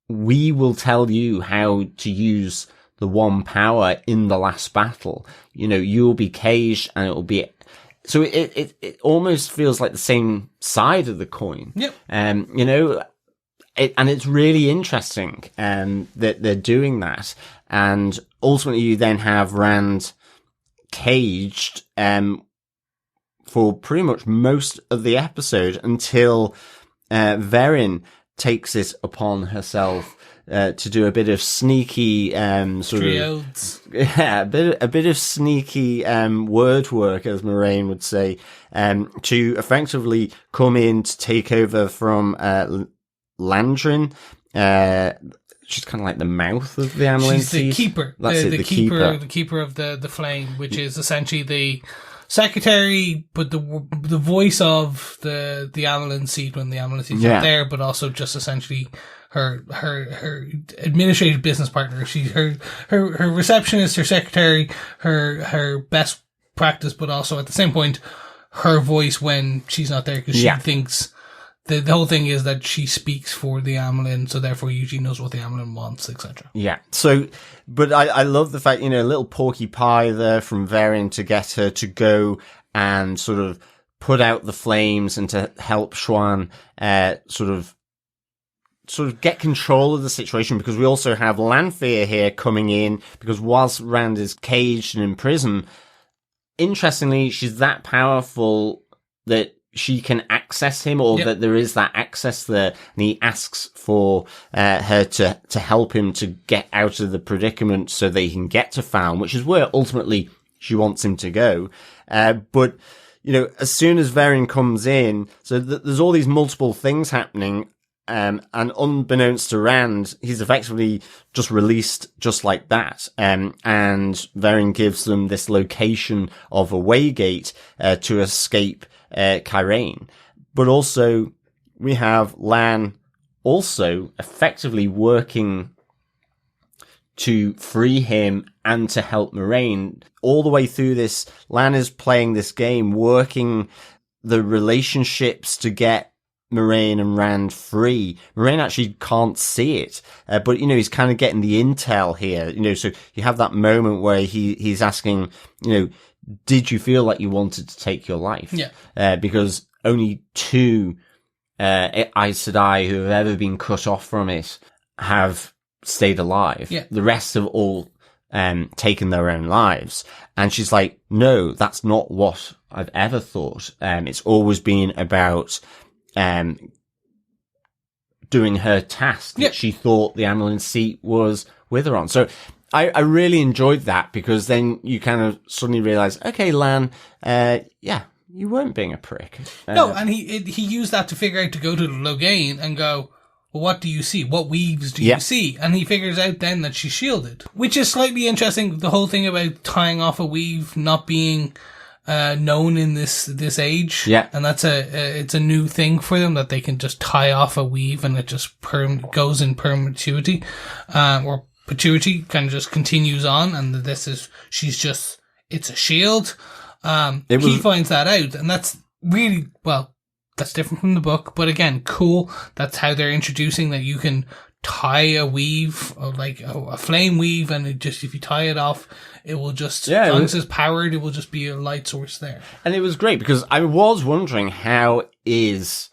we will tell you how to use the one power in the last battle. You know, you'll be caged and it'll be, so it almost feels like the same side of the coin. Yep. You know, and it's really interesting, that they're doing that. And ultimately you then have Rand caged, for pretty much most of the episode until Verin takes it upon herself to do a bit of sneaky a bit of sneaky word work, as Moiraine would say, to effectively come in to take over from Landrin. She's kind of like the mouth of the Amyrlin. She's the keeper. That's the keeper. The keeper of the flame, which is essentially the secretary, but the voice of the Amyrlin seat when the Amyrlin seat's not there, but also just essentially her administrative business partner. She's her receptionist, her secretary, her best practice, but also at the same point her voice when she's not there, because she thinks the whole thing is that she speaks for the Amyrlin, so therefore usually knows what the Amyrlin wants, etc. Yeah. So, but I love the fact, you know, a little porky pie there from Verin to get her to go and sort of put out the flames and to help Siuan, sort of sort of get control of the situation, because we also have Lanfear here coming in, because whilst Rand is caged and in prison, interestingly, she's that powerful that she can access him, or that there is that access there, and he asks for her to help him to get out of the predicament so they can get to Falme, which is where ultimately she wants him to go. But, you know, as soon as Verin comes in, so there's all these multiple things happening, and unbeknownst to Rand, he's effectively just released just like that. And Verin gives them this location of a waygate to escape Cairhien. But also, we have Lan also effectively working to free him and to help Moiraine. All the way through this, Lan is playing this game, working the relationships to get Moiraine and Rand free. Moiraine actually can't see it, but, you know, he's kind of getting the intel here, you know, so you have that moment where he's asking, you know, did you feel like you wanted to take your life? Yeah. Because only 2 Aes Sedai who have ever been cut off from it have stayed alive. Yeah. The rest have all taken their own lives. And she's like, no, that's not what I've ever thought. It's always been about doing her task that she thought the Amyrlin seat was with her on. So I really enjoyed that, because then you kind of suddenly realize, okay, Lan, you weren't being a prick. No, and he used that to figure out to go to Logain and go, well, what do you see? What weaves do you see? And he figures out then that she's shielded, which is slightly interesting. The whole thing about tying off a weave not being known in this age. Yeah. And that's it's a new thing for them, that they can just tie off a weave and it just goes in perpetuity, or perpetuity kind of just continues on, and it's a shield. He finds that out, and that's really, well, that's different from the book, but again, cool. That's how they're introducing that you can tie a weave, or like a flame weave, and it just, if you tie it off, it will just, as long as it's powered, it will just be a light source there. And it was great, because I was wondering, how is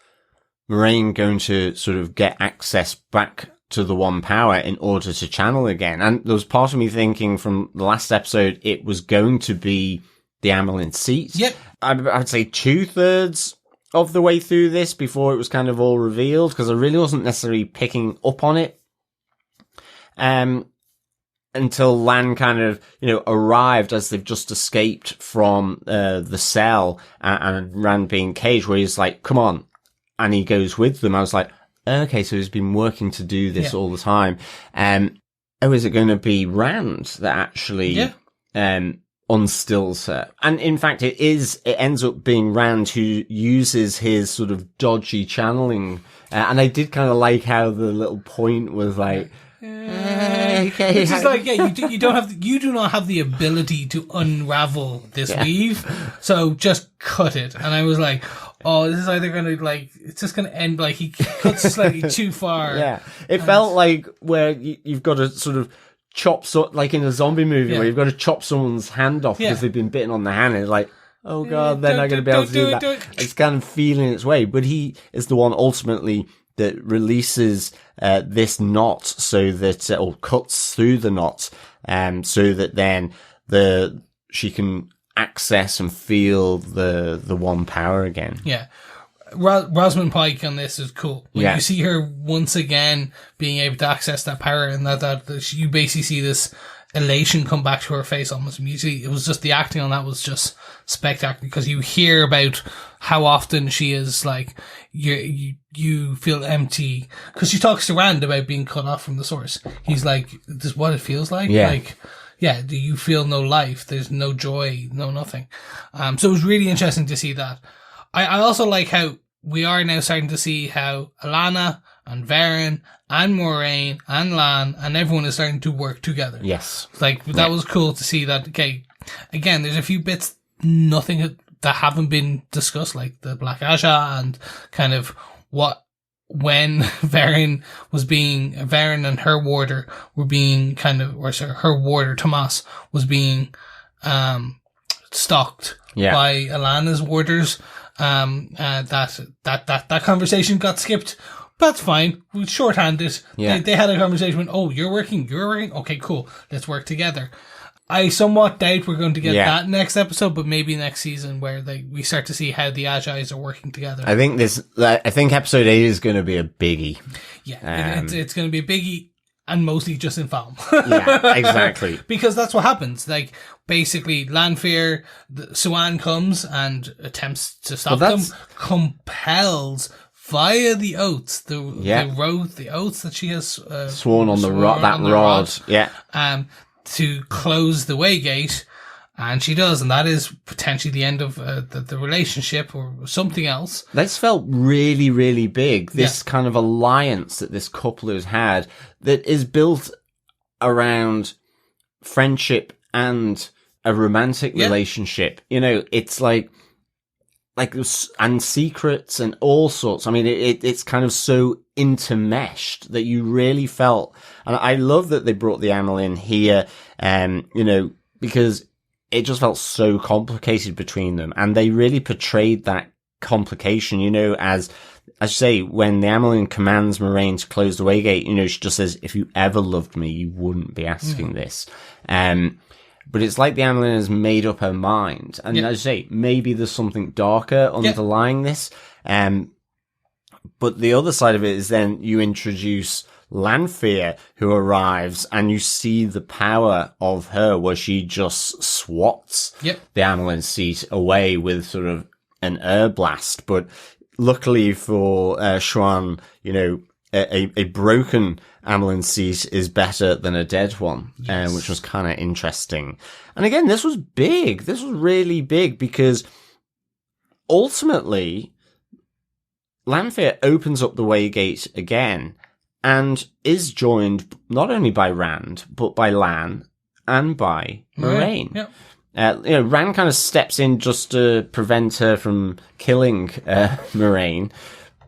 Moiraine going to sort of get access back to the one power in order to channel again? And there was part of me thinking from the last episode, it was going to be the Amyrlin seat. Yep. I'd say 2/3 of the way through this before it was kind of all revealed, because I really wasn't necessarily picking up on it. Until Lan kind of, you know, arrived as they've just escaped from the cell and Rand being caged, where he's like, come on. And he goes with them. I was like, okay, so he's been working to do this all the time. Is it going to be Rand that actually unstills her? And in fact, it ends up being Rand who uses his sort of dodgy channeling. And I did kind of like how the little point was like, okay. It's just like, you do not have the ability to unravel this weave, so just cut it. And I was like, oh, this is either going to, like, it's just going to end like he cuts slightly too far. Yeah. It felt like where you've got to sort of chop, like in a zombie movie, where you've got to chop someone's hand off because they've been bitten on the hand. And it's like, oh God, they're not going to be able to do that. It's kind of feeling its way. But he is the one ultimately that releases this knot, so that, or cuts through the knot, so that then she can access and feel the one power again. Yeah. Rosamund Pike on this is cool. When you see her once again being able to access that power, and that you basically see this elation come back to her face almost immediately. It was just, the acting on that was just spectacular, because you hear about how often she is like, you feel empty, because she talks to Rand about being cut off from the source. He's like, this is what it feels like. Like, do you feel no life? There's no joy, no nothing. So it was really interesting to see that. I also like how we are now starting to see how Alanna and Verin and Moiraine and Lan and everyone is starting to work together. Yes. Like, that was cool to see that. Okay, again, there's a few bits, nothing that haven't been discussed, like the Black Aja and kind of when Verin and her warder were being kind of, or sorry, her warder Tomas was being stalked by Alanna's warders. That conversation got skipped, that's fine. We shorthanded. Yeah. They had a conversation. Oh, you're working. Okay, cool. Let's work together. I somewhat doubt we're going to get that next episode, but maybe next season where we start to see how the Agis are working together. I think episode 8 is going to be a biggie. Yeah, it's going to be a biggie, and mostly just in Falme. Yeah, exactly. Because that's what happens. Like, basically, Lanfear, Siuan comes and attempts to stop them, compels via the oaths, the oaths that she has sworn on the rod. Yeah. To close the Waygate, and she does, and that is potentially the end of the relationship or something else. This felt really, really big. This kind of alliance that this couple has had that is built around friendship and a romantic relationship. You know, it's like, and secrets and all sorts. I mean, it's kind of so intermeshed that you really felt, and I love that they brought the Aiel in here, you know, because it just felt so complicated between them, and they really portrayed that complication, you know, as I say, when the Aiel commands Moiraine to close the Waygate, you know, she just says, if you ever loved me, you wouldn't be asking this. But it's like the Aiel has made up her mind. And as I say, maybe there's something darker underlying this. But the other side of it is then you introduce Lanfear, who arrives, and you see the power of her, where she just swats the Aiel seat away with sort of an air blast. But luckily for Siuan, you know, a broken Aiel seat is better than a dead one, which was kind of interesting. And again, this was big. This was really big because ultimately, Lanfear opens up the Waygate again and is joined not only by Rand, but by Lan and by Moiraine. You know, Rand kind of steps in just to prevent her from killing Moiraine,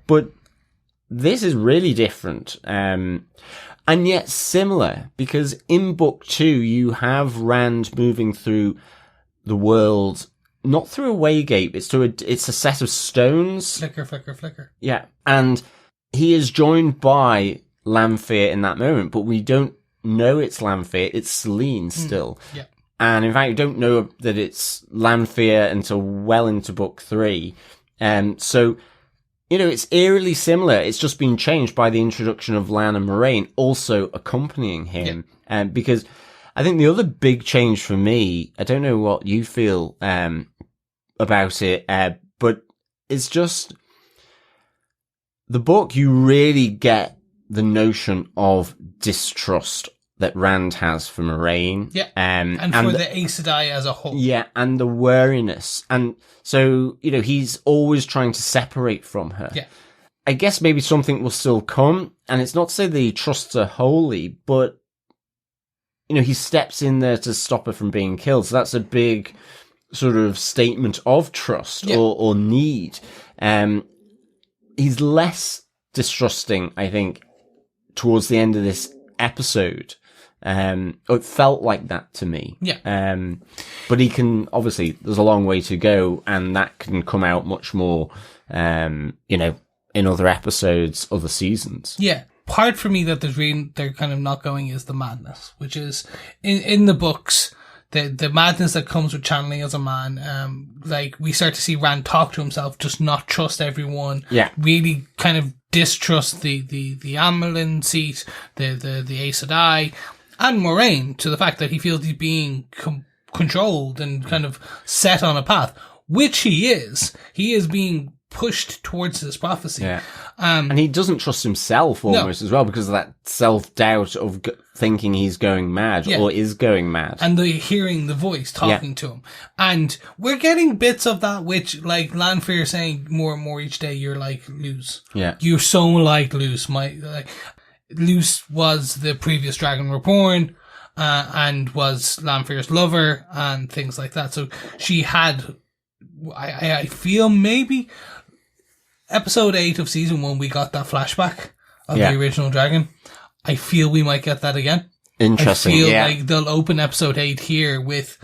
but this is really different, and yet similar, because in book 2, you have Rand moving through the world, not through a Waygate, it's a set of stones. Flicker, flicker, flicker. Yeah, and he is joined by Lanfear in that moment, but we don't know it's Lanfear, it's Selene still. Yeah. And in fact, we don't know that it's Lanfear until well into book 3. So, you know, it's eerily similar. It's just been changed by the introduction of Lan and Moiraine also accompanying him. Because I think the other big change for me, I don't know what you feel about it, but it's just the book, you really get the notion of distrust that Rand has for Moiraine. Yeah. And for the Aes Sedai as a whole. Yeah, and the wariness. And so, you know, he's always trying to separate from her. Yeah. I guess maybe something will still come, and it's not to say that he trusts her wholly, but, you know, he steps in there to stop her from being killed. So that's a big sort of statement of trust or need. He's less distrusting, I think, towards the end of this episode. It felt like that to me. Yeah. But he can, obviously, there's a long way to go, and that can come out much more, you know, in other episodes, other seasons. Yeah. Part for me that they're kind of not going is the madness, which is in the books, the madness that comes with channeling as a man. Like, we start to see Rand talk to himself, just not trust everyone. Yeah. Really kind of distrust the Aiel seat, the Aes Sedai, and Moiraine, to the fact that he feels he's being controlled and kind of set on a path, which he is. He is being pushed towards this prophecy. Yeah. And he doesn't trust himself almost as well, because of that self-doubt of thinking he's going mad or is going mad. And hearing the voice talking to him. And we're getting bits of that, which, like, Lanfear saying more and more each day, you're like Luce. Yeah. You're so like Luce. Luce was the previous Dragon Reborn, and was Lanfear's lover and things like that. So she had, I feel maybe episode 8 of season 1, we got that flashback of the original dragon. I feel we might get that again. Interesting. I feel like they'll open episode 8 here with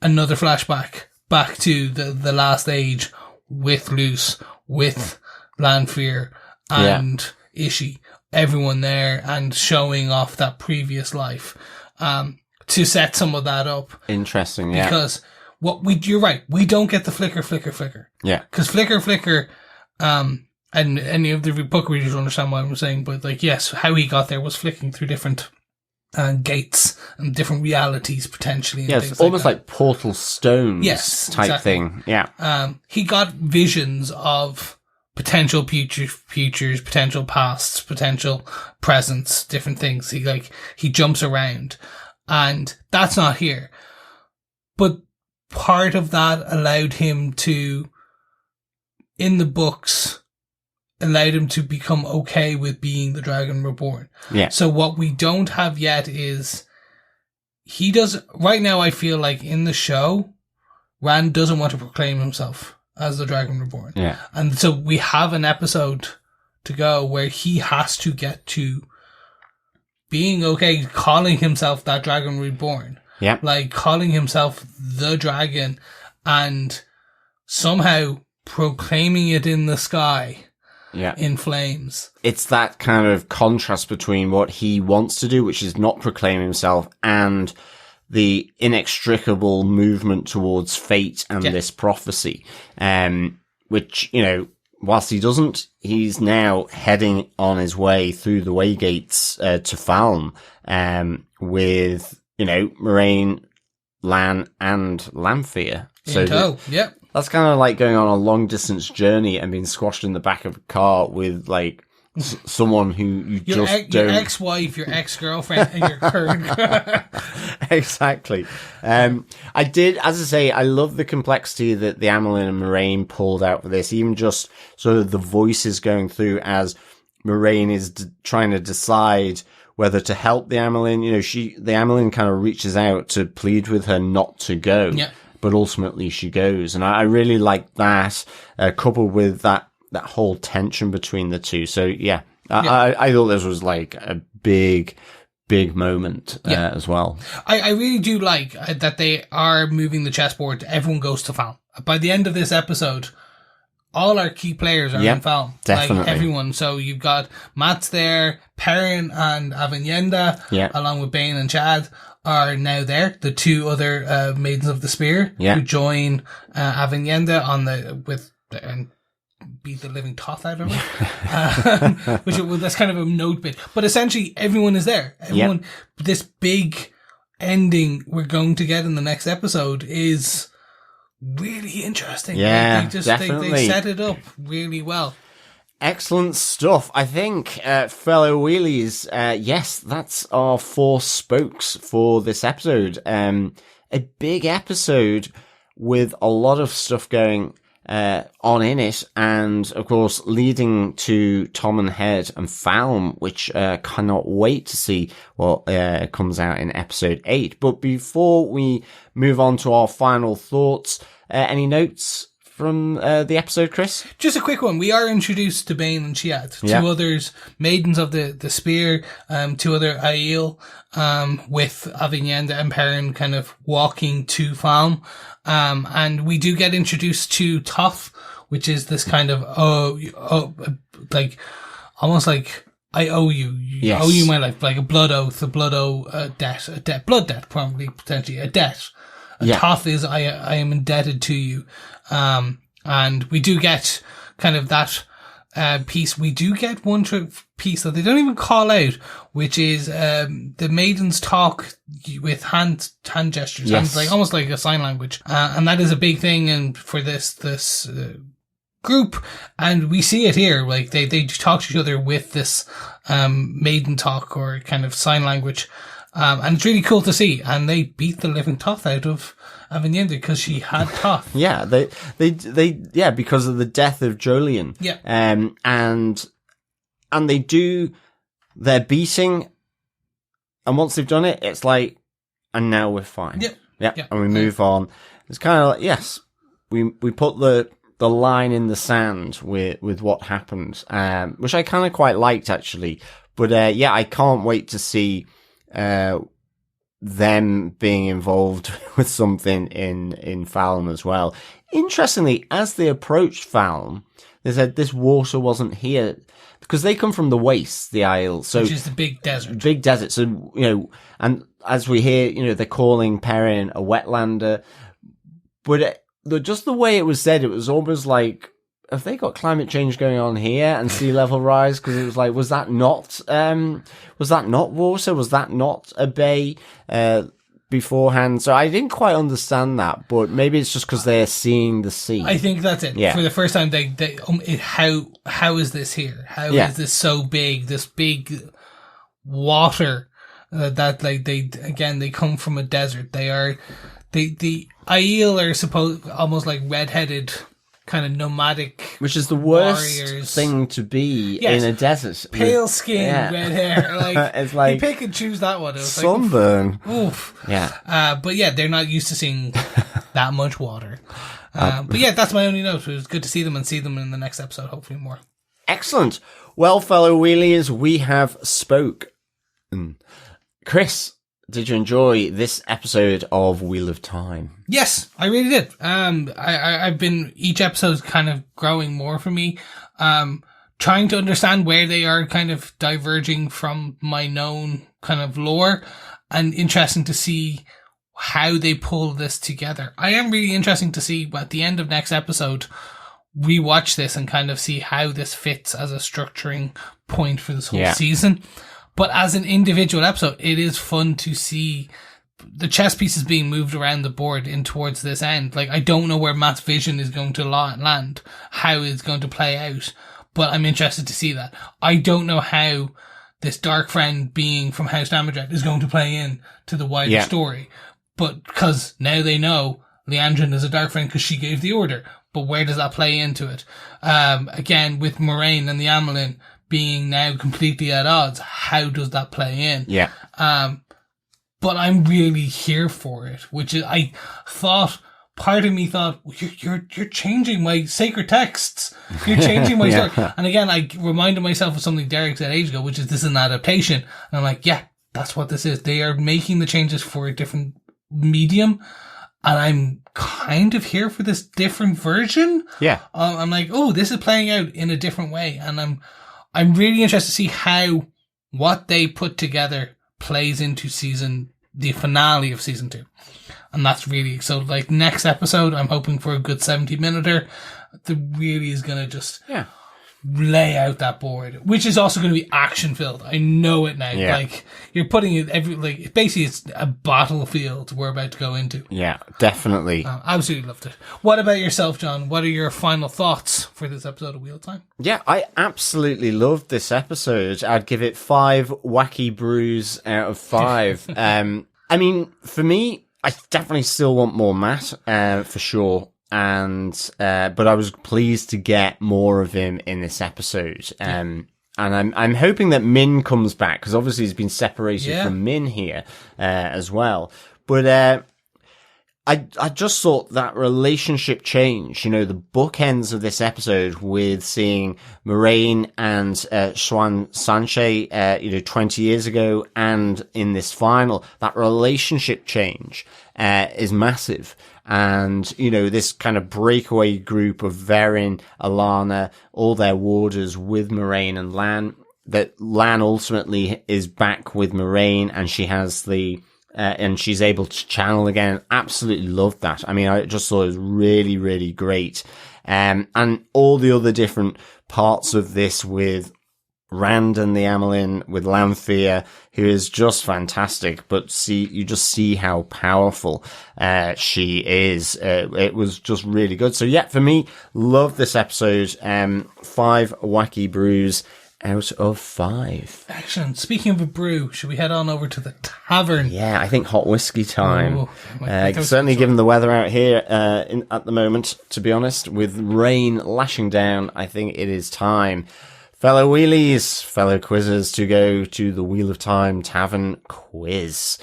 another flashback back to the last age with Luce, with Lanfear, and Ishi, everyone there, and showing off that previous life, to set some of that up. Interesting, yeah. Because you're right, we don't get the flicker. Yeah. Because flicker, and any of the book readers will understand what I'm saying, but like, yes, how he got there was flicking through different gates and different realities potentially. And yes, almost like portal stones type thing. Yeah. He got visions of potential futures, potential pasts, potential presents, different things. He jumps around, and that's not here. But part of that allowed him to, in the books, allowed him to become okay with being the Dragon Reborn. Yeah. So what we don't have yet is right now I feel like in the show, Rand doesn't want to proclaim himself as the Dragon Reborn. Yeah. And so we have an episode to go where he has to get to being okay calling himself that Dragon Reborn. Yeah. Like calling himself the dragon and somehow proclaiming it in the sky. Yeah. In flames. It's that kind of contrast between what he wants to do, which is not proclaim himself, and the inextricable movement towards fate and this prophecy. Which, whilst he doesn't, he's now heading on his way through the way gates to Falme, with, Moraine, Lan, and Lanfear. So yep. That's kind of like going on a long distance journey and being squashed in the back of a car with like someone who you your don't. Your ex-wife, your ex-girlfriend, and your current. Exactly. I did, as I say, I love the complexity that the Amyrlin and Moraine pulled out for this. Even just sort of the voices going through as Moraine is trying to decide whether to help the Amyrlin. The Amyrlin kind of reaches out to plead with her not to go. Yeah. But ultimately she goes. And I really like that, coupled with that whole tension between the two. So yeah, I thought this was like a big moment as well. I really do like that they are moving the chessboard. Everyone goes to Falme. By the end of this episode, all our key players are in Falme. Definitely. Like everyone. So you've got Matt's there, Perrin and Aviendha, along with Bain and Chiad, are now there. The two other Maidens of the Spear who join Aviendha and beat the living toff out of her. That's kind of a note bit. But essentially everyone is there. Everyone, this big ending we're going to get in the next episode is really interesting. Yeah, definitely. They set it up really well. Excellent stuff. I think, fellow wheelies, yes, that's our 4 spokes for this episode. A big episode with a lot of stuff going on in it, and of course leading to Tom and Head and Falme, which cannot wait to see what comes out in episode 8. But before we move on to our final thoughts, any notes from the episode, Chris? Just a quick one. We are introduced to Bain and Chiad, two others, Maidens of the Spear, 2 other Aiel, with Aviendha and Perrin kind of walking to Falme. And we do get introduced to Toff, which is this kind of, like, almost like, I owe you. I owe you my life, like a blood oath, debt, blood debt, probably, potentially, a debt. Toff is, I am indebted to you. And we do get kind of that, piece. We do get one piece that they don't even call out, which is, the maidens talk with hand gestures. Like, almost like a sign language. And that is a big thing and for this group. And we see it here. Like, they talk to each other with this, maiden talk or kind of sign language. And it's really cool to see. And they beat the living toff out of Aviendha because she had toff. They because of the death of Jolien. Yeah. And they do their beating. And once they've done it, it's like, and now we're fine. Yeah. And we move on. It's kind of like, yes, we put the line in the sand with what happened, which I kind of quite liked actually. But, I can't wait to see, them being involved with something in Falme as well. interestingly, as they approached Falme, they said this water wasn't here because they come from the Waste, the Aiel. So which is the big desert. Big desert. So, you know, and as we hear, you know, they're calling Perrin a wetlander. But just the way it was said, it was almost like, have they got climate change going on here and sea level rise? Because it was like, was that not water? Was that not a bay beforehand? So I didn't quite understand that, but maybe it's just because they're seeing the sea. I think that's it. Yeah. For the first time, how is this here? How is this so big? This big water that like they come from a desert. The Aiel are supposed almost like redheaded, kind of nomadic, which is the worst warriors. Thing to be in a desert. Pale skin, red hair. Like it's like you pick and choose that one. It was sunburn. Like, oof. Yeah. But yeah, they're not used to seeing that much water. But yeah, that's my only note. It was good to see them and see them in the next episode. Hopefully more. Excellent. Well, fellow wheelies, we have spoke. Chris, did you enjoy this episode of Wheel of Time? Yes, I really did. I've been, each episode's kind of growing more for me. Trying to understand where they are kind of diverging from my known kind of lore, and interesting to see how they pull this together. I am really interested to see at the end of next episode, rewatch this and kind of see how this fits as a structuring point for this whole season. But as an individual episode, it is fun to see the chess pieces being moved around the board in towards this end. Like, I don't know where Matt's vision is going to land, how it's going to play out, but I'm interested to see that. I don't know how this dark friend being from House Damodred is going to play in to the wider story. But because now they know Liandrin is a dark friend because she gave the order. But where does that play into it? Again, with Moiraine and the Amyrlin being now completely at odds, how does that play in? Yeah. But I'm really here for it, which is, part of me thought, you're changing my sacred texts. You're changing my story. And again, I reminded myself of something Derek said ages ago, which is this is an adaptation. And I'm like, yeah, that's what this is. They are making the changes for a different medium. And I'm kind of here for this different version. Yeah. I'm like, oh, this is playing out in a different way. And I'm really interested to see how what they put together plays into the finale of season 2. And that's really, so like next episode, I'm hoping for a good 70-minute that really is going to just lay out that board, which is also going to be action filled. I know it now. Yeah. Like you're putting it basically it's a battlefield we're about to go into. Yeah, definitely. Absolutely loved it. What about yourself, John? What are your final thoughts for this episode of Wheel of Time? Yeah, I absolutely loved this episode. I'd give it 5 wacky brews out of 5. I mean, for me, I definitely still want more Matt, for sure. And but I was pleased to get more of him in this episode. And I'm hoping that Min comes back, because obviously he's been separated from Min here as well. But I just thought that relationship change, you know, the bookends of this episode with seeing Moiraine and Siuan Sanche, 20 years ago, and in this final, that relationship change is massive. And, you know, this kind of breakaway group of Verin, Alana, all their warders with Moiraine and Lan, that Lan ultimately is back with Moiraine, and she has and she's able to channel again. Absolutely loved that. I mean, I just thought it was really, really great. And all the other different parts of this with Rand and the Amyrlin, with Lanfear, who is just fantastic, but you just see how powerful she is. It was just really good. So yeah, for me, love this episode. 5 wacky brews out of 5. Excellent. Speaking of a brew, should we head on over to the tavern? Yeah, I think hot whiskey time. Certainly given the weather out here at the moment, to be honest, with rain lashing down, I think it is time, fellow wheelies, fellow quizzers, to go to the Wheel of Time Tavern quiz.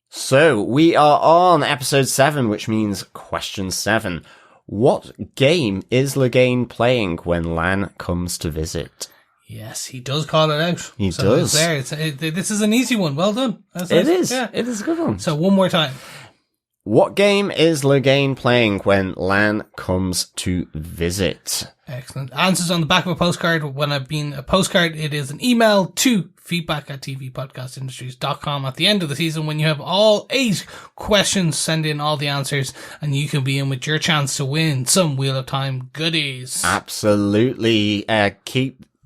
So we are on episode 7, which means question 7. What game is Loghain playing when Lan comes to visit? Yes, he does call it out. He does. This is an easy one. Well done. It is. Yeah. It is a good one. So one more time. What game is Logain playing when Lan comes to visit? Excellent. Answers on the back of a postcard. When I've been a postcard, it is an email to feedback@tvpodcastindustries.com at the end of the season. When you have all 8 questions, send in all the answers and you can be in with your chance to win some Wheel of Time goodies. Absolutely.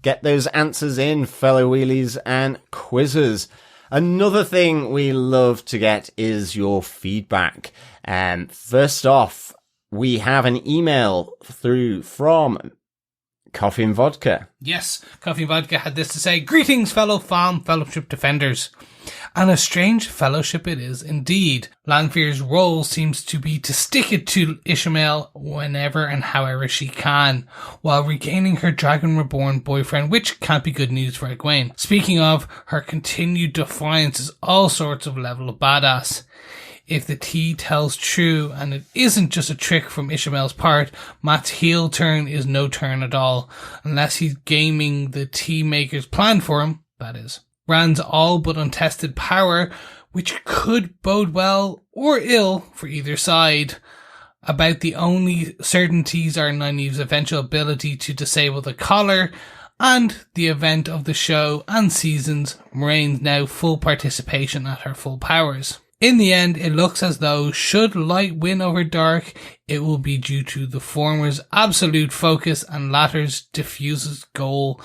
Get those answers in, fellow wheelies and quizzers. Another thing we love to get is your feedback. First off, we have an email through from Coffee and Vodka. Yes, Coffee and Vodka had this to say. Greetings, fellow Falme Fellowship defenders. And a strange fellowship it is indeed. Lanfear's role seems to be to stick it to Ishamael whenever and however she can, while regaining her Dragon Reborn boyfriend, which can't be good news for Egwene. Speaking of, her continued defiance is all sorts of level of badass. If the tea tells true, and it isn't just a trick from Ishamael's part, Matt's heel turn is no turn at all, unless he's gaming the tea maker's plan for him, that is. Rand's all but untested power, which could bode well or ill for either side. About the only certainties are Nynaeve's eventual ability to disable the collar, and the event of the show and seasons, Moiraine's now full participation at her full powers. In the end, it looks as though should light win over dark, it will be due to the former's absolute focus and latter's diffuses goal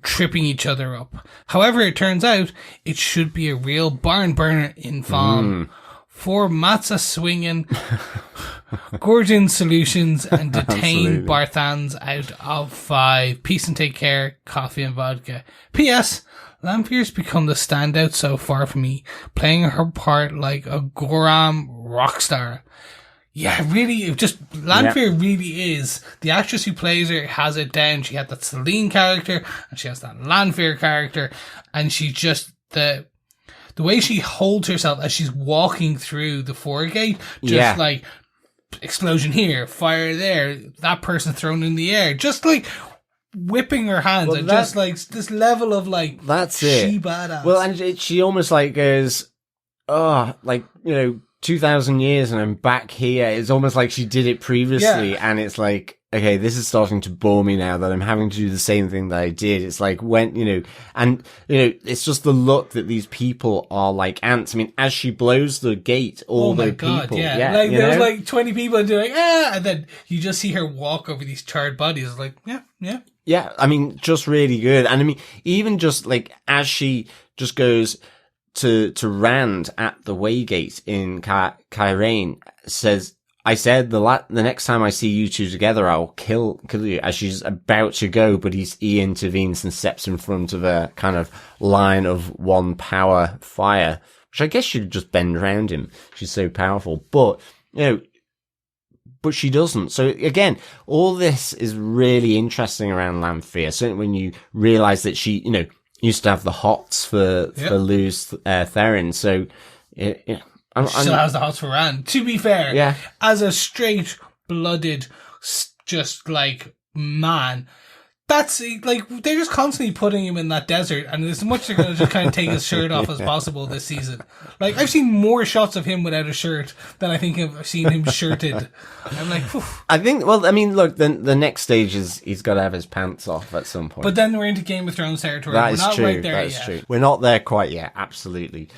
tripping each other up. However, it turns out it should be a real barn burner in Falme. For Matza swinging, Gorgon solutions and detain Barthans out of 5. Peace and take care, Coffee and Vodka. P.S. Lanfear's become the standout so far for me, playing her part like a Goram rockstar. Yeah, really, Lanfear really is. The actress who plays her has it down. She had that Celine character, and she has that Lanfear character, and she just, the way she holds herself as she's walking through the foregate, just like, explosion here, fire there, that person thrown in the air, just like, whipping her hands, and just like, this level of like, that's it. She badass. Well, and she almost like goes, 2,000 years and I'm back here. It's almost like she did it previously, and it's like, okay, this is starting to bore me now that I'm having to do the same thing that I did. It's like when, it's just the look that these people are like ants. I mean, as she blows the gate, all the people. Like, there's like 20 people doing, and then you just see her walk over these charred bodies. Like, Yeah, I mean, just really good. And I mean, even just like as she just goes to Rand at the Waygate in Cairhien, says, I said the next time I see you two together, I'll kill you, as she's about to go, but he intervenes and steps in front of a kind of line of 1 power fire, which I guess she'd just bend around him. She's so powerful, but she doesn't. So again, all this is really interesting around Lanfear. Certainly when you realize that she, used to have the hots for Luz Therin. So, she still has the hots for Rand. To be fair, as a straight-blooded, just like man, that's like they're just constantly putting him in that desert, and as much they're going to just kind of take his shirt off as possible this season. Like, I've seen more shots of him without a shirt than I think I've seen him shirted. I'm like, whew. I think, well, I mean, look, the next stage is he's got to have his pants off at some point. But then we're into Game of Thrones territory. That we're is not true. right there that is yet. true. We're not there quite yet. Absolutely.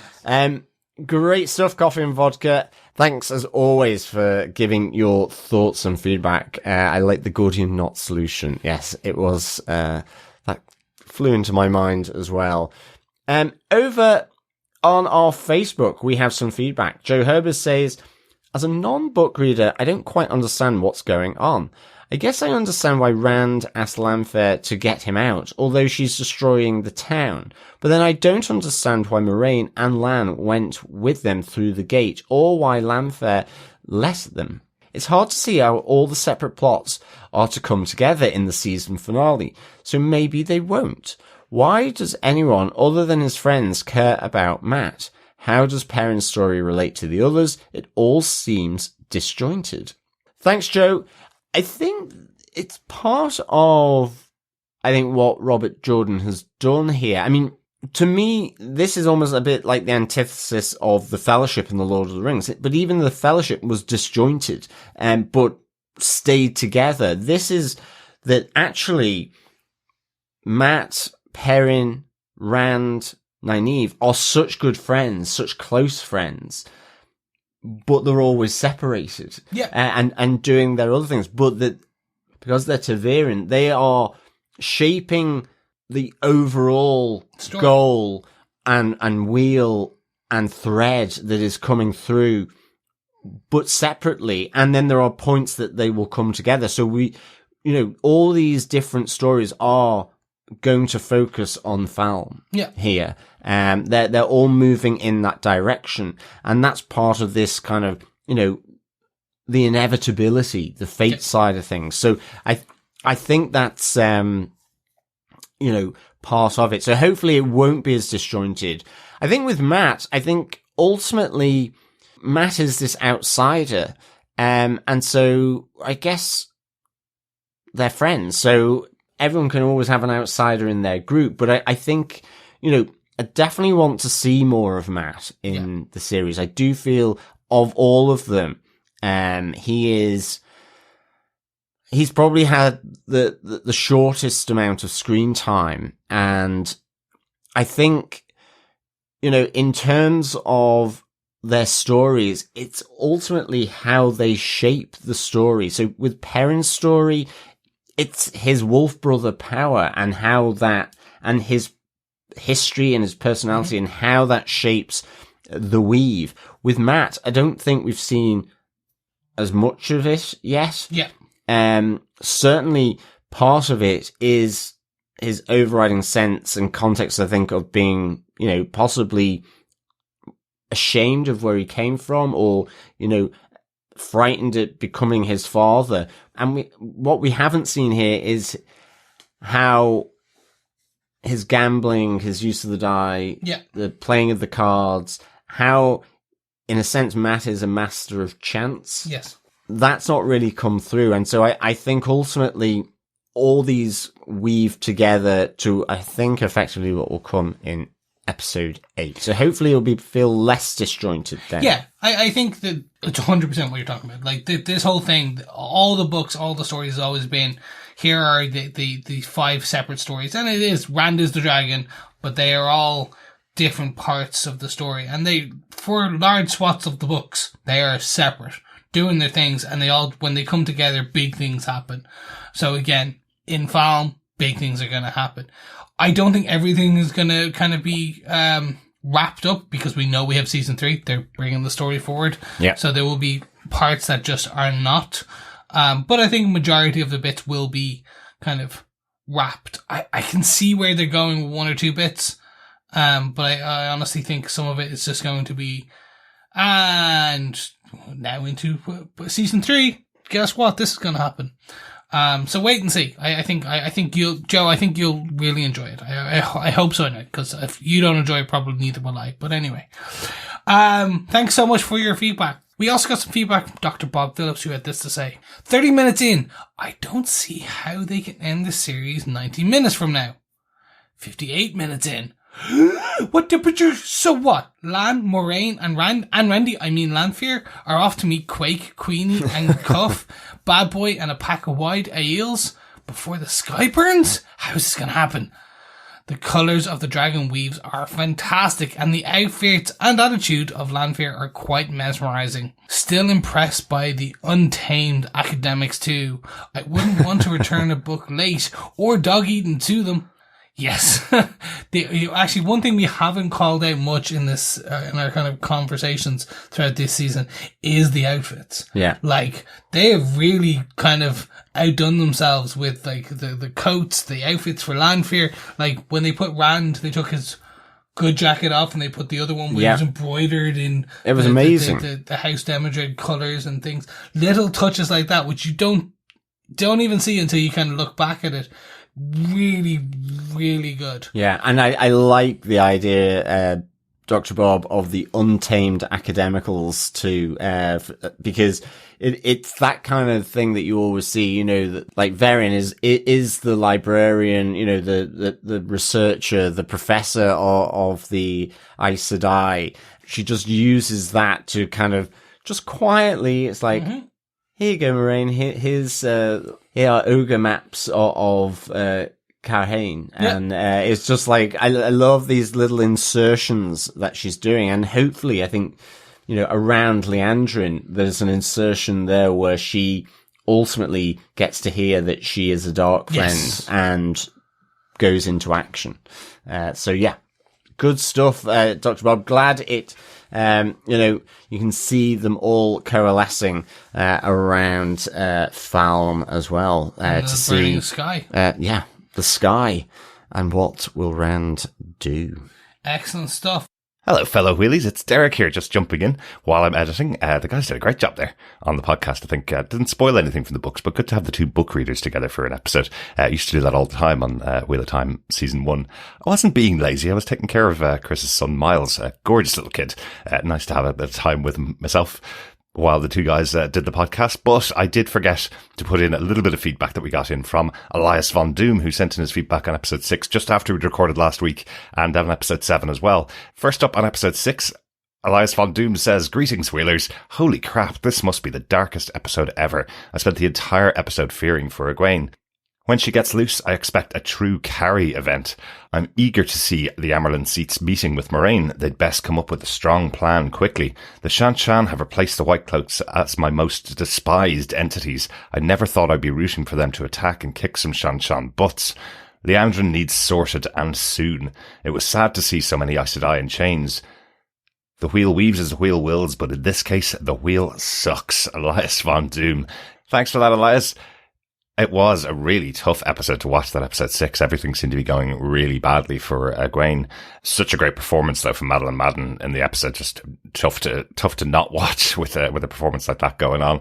Great stuff, Coffee and Vodka. Thanks, as always, for giving your thoughts and feedback. I like the Gordian knot solution. Yes, it was, that flew into my mind as well. Over on our Facebook, we have some feedback. Joe Herbers says, as a non-book reader, I don't quite understand what's going on. I guess I understand why Rand asked Lanfear to get him out, although she's destroying the town. But then I don't understand why Moiraine and Lan went with them through the gate, or why Lanfear let them. It's hard to see how all the separate plots are to come together in the season finale, so maybe they won't. Why does anyone other than his friends care about Matt? How does Perrin's story relate to the others? It all seems disjointed. Thanks, Joe. I think it's part of, what Robert Jordan has done here. I mean, to me, this is almost a bit like the antithesis of the Fellowship in the Lord of the Rings. But even the Fellowship was disjointed, but stayed together. This is that actually Mat, Perrin, Rand, Nynaeve are such good friends, such close friends, but they're always separated. Yeah. And doing their other things. But that because they're Ta'veren, they are shaping the overall Story. goal and wheel and thread that is coming through, but separately. And then there are points that they will come together. So all these different stories are going to focus on Falme here. They're all moving in that direction. And that's part of this kind of, the inevitability, the fate side of things. So I think that's, part of it. So hopefully it won't be as disjointed. I think with Mat, ultimately Mat is this outsider. And so I guess they're friends. So everyone can always have an outsider in their group. But I think, I definitely want to see more of Mat in the series. I do feel of all of them, he's probably had the shortest amount of screen time. And I think, in terms of their stories, it's ultimately how they shape the story. So with Perrin's story, it's his wolf brother power and how that, and his history and his personality and how that shapes the weave. With Mat, I don't think we've seen as much of it yet. Yeah. Certainly part of it is his overriding sense and context, I think, of being, possibly ashamed of where he came from or, frightened at becoming his father. And what we haven't seen here is how his gambling, his use of the die, the playing of the cards, how, in a sense, Mat is a master of chance. Yes. That's not really come through. And so I think ultimately all these weave together to, I think, effectively what will come in episode 8. So hopefully it'll feel less disjointed then. Yeah, I think that it's 100% what you're talking about. Like this whole thing, all the books, all the stories has always been, here are the 5 separate stories. And it is, Rand is the dragon, but they are all different parts of the story. And they, for large swaths of the books, they are separate, doing their things, and when they come together, big things happen. So again, in Falme, big things are going to happen. I don't think everything is going to kind of be wrapped up because we know we have season 3. They're bringing the story forward. Yeah. So there will be parts that just are not. But I think majority of the bits will be kind of wrapped. I can see where they're going with 1 or 2 bits. But I honestly think some of it is just going to be, and now into season 3, guess what? This is going to happen. So wait and see. I think you'll really enjoy it. I hope so, because if you don't enjoy it, probably neither will I. But anyway, thanks so much for your feedback. We also got some feedback from Dr. Bob Phillips, who had this to say. 30 minutes in, I don't see how they can end the series 90 minutes from now. 58 minutes in. What temperature? So what? Lan, Moraine, and Randy, Lanfear, are off to meet Quake, Queenie, and Cuff, Bad Boy, and a pack of wide Aiels before the sky burns? How is this gonna happen? The colours of the dragon weaves are fantastic, and the outfits and attitude of Lanfear are quite mesmerising. Still impressed by the untamed academics too. I wouldn't want to return a book late or dog-eaten to them. Yes. Actually, one thing we haven't called out much in this, in our kind of conversations throughout this season is the outfits. Yeah. Like, they have really kind of outdone themselves with, like, the coats, the outfits for Lanfear. Like, when they put Rand, they took his good jacket off and they put the other one where it was embroidered in. It was amazing. The House Dae'mar colours and things. Little touches like that, which you don't even see until you kind of look back at it. Really, really good. Yeah, and I like the idea Dr. Bob, of the untamed academicals too, because it's that kind of thing that you always see, you know, that like Verin is the librarian, you know, the researcher, the professor of the Aes Sedai. She just uses that to kind of just quietly, it's like, here you go, Moraine, here are ogre maps of Cairhien. And it's just like, I love these little insertions that she's doing. And hopefully, I think, you know, around Liandrin, there's an insertion there where she ultimately gets to hear that she is a dark friend and goes into action. So yeah, good stuff, Dr. Bob. Glad it, you know, you can see them all coalescing around Falme as well to see the sky. The sky, and what will Rand do? Excellent stuff. Hello, fellow wheelies. It's Derek here, just jumping in while I'm editing. The guys did a great job there on the podcast. I think didn't spoil anything from the books, but good to have the two book readers together for an episode. I used to do that all the time on Wheel of Time Season 1. I wasn't being lazy. I was taking care of Chris's son, Miles, a gorgeous little kid. Nice to have a bit of time with him myself while the two guys did the podcast, but I did forget to put in a little bit of feedback that we got in from Elias Von Doom, who sent in his feedback on episode 6 just after we'd recorded last week, and on episode 7 as well. First up on episode 6, Elias Von Doom says, "Greetings, Wheelers. Holy crap, this must be the darkest episode ever. I spent the entire episode fearing for Egwene. When she gets loose, I expect a true carry event. I'm eager to see the Amyrlin seats meeting with Moraine. They'd best come up with a strong plan quickly. The Shan have replaced the White Cloaks as my most despised entities. I never thought I'd be rooting for them to attack and kick some Shan butts. Liandrin needs sorted, and soon. It was sad to see so many Aes Sedai in chains. The wheel weaves as the wheel wills, but in this case, the wheel sucks." Elias Von Doom. Thanks for that, Elias. It was a really tough episode to watch, that episode 6. Everything seemed to be going really badly for Egwene. Such a great performance, though, from Madeline Madden in the episode. Just tough to not watch with a performance like that going on.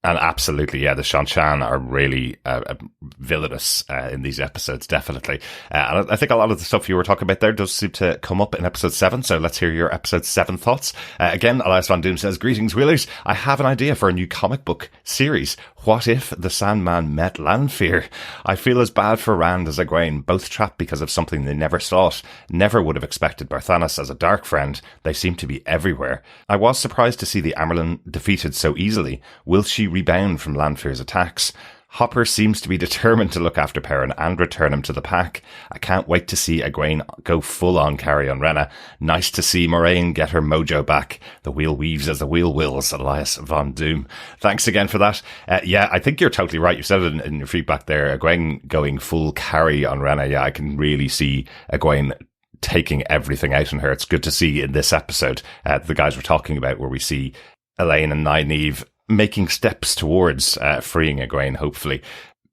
And absolutely, yeah, the Shan are really villainous in these episodes, definitely. And I think a lot of the stuff you were talking about there does seem to come up in episode 7, so let's hear your episode 7 thoughts. Again, Elias Von Doom says, "Greetings, Wheelers. I have an idea for a new comic book series. What if the Sandman met Lanfear? I feel as bad for Rand as Egwene, both trapped because of something they never sought. Never would have expected Barthanas as a dark friend. They seem to be everywhere. I was surprised to see the Amyrlin defeated so easily. Will she rebound from Lanfear's attacks? Hopper seems to be determined to look after Perrin and return him to the pack. I can't wait to see Egwene go full on carry on Rena. Nice to see Moraine get her mojo back. The wheel weaves as the wheel wills." Elias Von Doom. Thanks again for that. Yeah, I think you're totally right. You said it in your feedback there. Egwene going full carry on Rena. Yeah, I can really see Egwene taking everything out on her. It's good to see in this episode, the guys were talking about, where we see Elayne and Nynaeve making steps towards freeing Egwene, hopefully,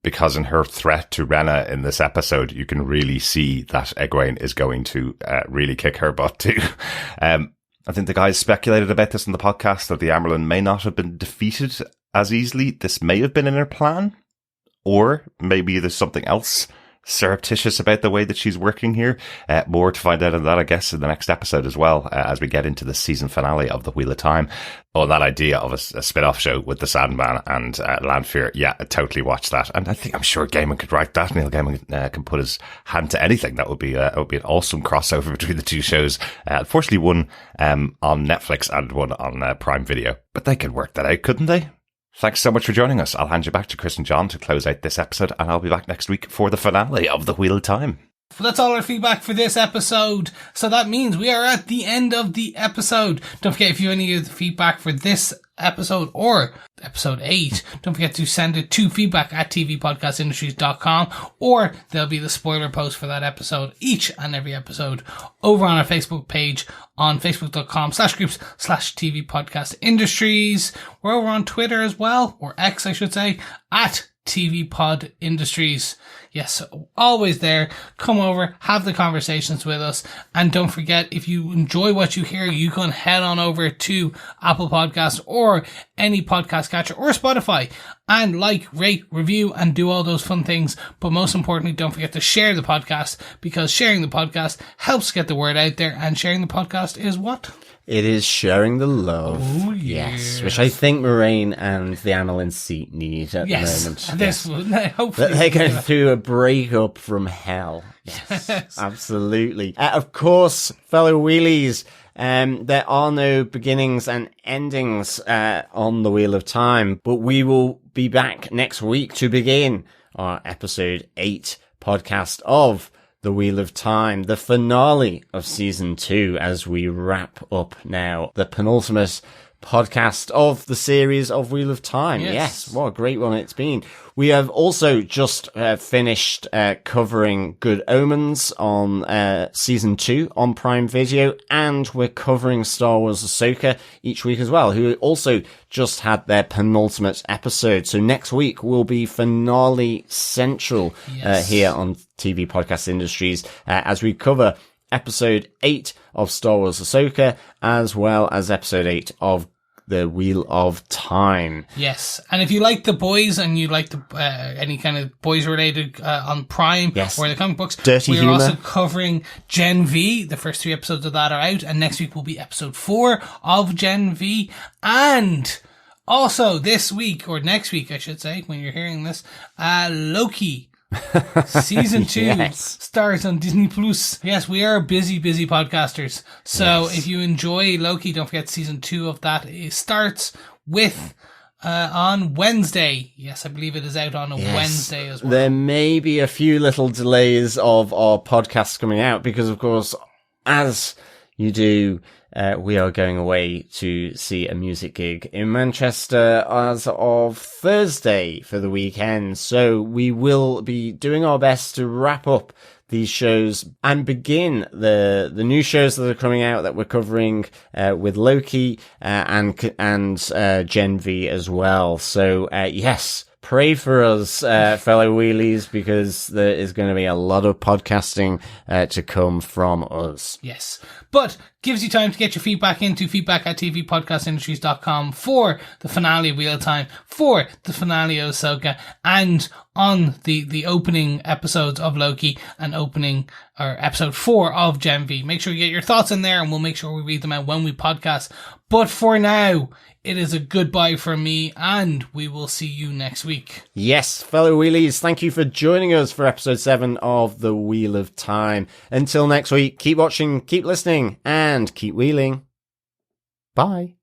because in her threat to Rena in this episode, you can really see that Egwene is going to really kick her butt too. I think the guys speculated about this in the podcast, that the Amyrlin may not have been defeated as easily. This may have been in her plan, or maybe there's something else surreptitious about the way that she's working here. More to find out on that, I guess, in the next episode as well, as we get into the season finale of The Wheel of Time. Oh, that idea of a spin-off show with the Sandman and Lanfear. Yeah, I totally watch that. And I'm sure Gaiman could write that. Neil Gaiman can put his hand to anything. That would be an awesome crossover between the two shows. Unfortunately, one on Netflix and one on Prime Video. But they could work that out, couldn't they? Thanks so much for joining us. I'll hand you back to Chris and John to close out this episode, and I'll be back next week for the finale of The Wheel of Time. That's all our feedback for this episode. So that means we are at the end of the episode. Don't forget, if you have any of the feedback for this episode or episode 8, don't forget to send it to feedback@tvpodcastindustries.com, or there'll be the spoiler post for that episode, each and every episode, over on our Facebook page on facebook.com/groups/TV Podcast Industries. We're over on Twitter as well, or X, I should say, at TV Pod Industries. Yes, always there. Come over, have the conversations with us. And don't forget, if you enjoy what you hear, you can head on over to Apple Podcasts or any podcast catcher or Spotify and rate, review, and do all those fun things. But most importantly, don't forget to share the podcast, because sharing the podcast helps get the word out there, and sharing the podcast is what? It is sharing the love. Oh, yes. Which I think Moraine and the Amelin seat need at the moment. And this will, hopefully. They're going through a breakup from hell. Yes. Absolutely. Of course, fellow wheelies, there are no beginnings and endings on the Wheel of Time, but we will be back next week to begin our episode 8 podcast of The Wheel of Time, the finale of season 2, as we wrap up now the penultimate podcast of the series of Wheel of Time. Yes, what a great one it's been. We have also just finished covering Good Omens on season 2 on Prime Video, and we're covering Star Wars Ahsoka each week as well, who also just had their penultimate episode. So next week will be finale central here on TV Podcast Industries as we cover episode 8 of Star Wars Ahsoka, as well as episode 8 of The Wheel of Time. Yes, and if you like The Boys and you like the any kind of boys related on Prime or the comic books, Dirty we're humor. also covering Gen V. The first 3 episodes of that are out, and next week will be episode 4 of Gen V. And also this week, or next week I should say, when you're hearing this, Loki season 2 starts on Disney Plus. Yes, we are busy podcasters. So if you enjoy Loki, don't forget season 2 of that. It starts with on Wednesday. Yes, I believe it is out on a Wednesday as well. There may be a few little delays of our podcasts coming out because, of course, as you do, we are going away to see a music gig in Manchester as of Thursday for the weekend. So we will be doing our best to wrap up these shows and begin the new shows that are coming out that we're covering with Loki and Gen V as well. So yes, pray for us, fellow wheelies, because there is going to be a lot of podcasting to come from us. Yes, but gives you time to get your feedback into feedback@tvpodcastindustries.com for the finale of Wheel of Time, for the finale of Ahsoka, and on the opening episodes of Loki and episode 4 of Gen V. Make sure you get your thoughts in there, and we'll make sure we read them out when we podcast. But for now, it is a goodbye from me, and we will see you next week. Yes, fellow wheelies, thank you for joining us for episode 7 of The Wheel of Time. Until next week, keep watching, keep listening, and keep wheeling. Bye.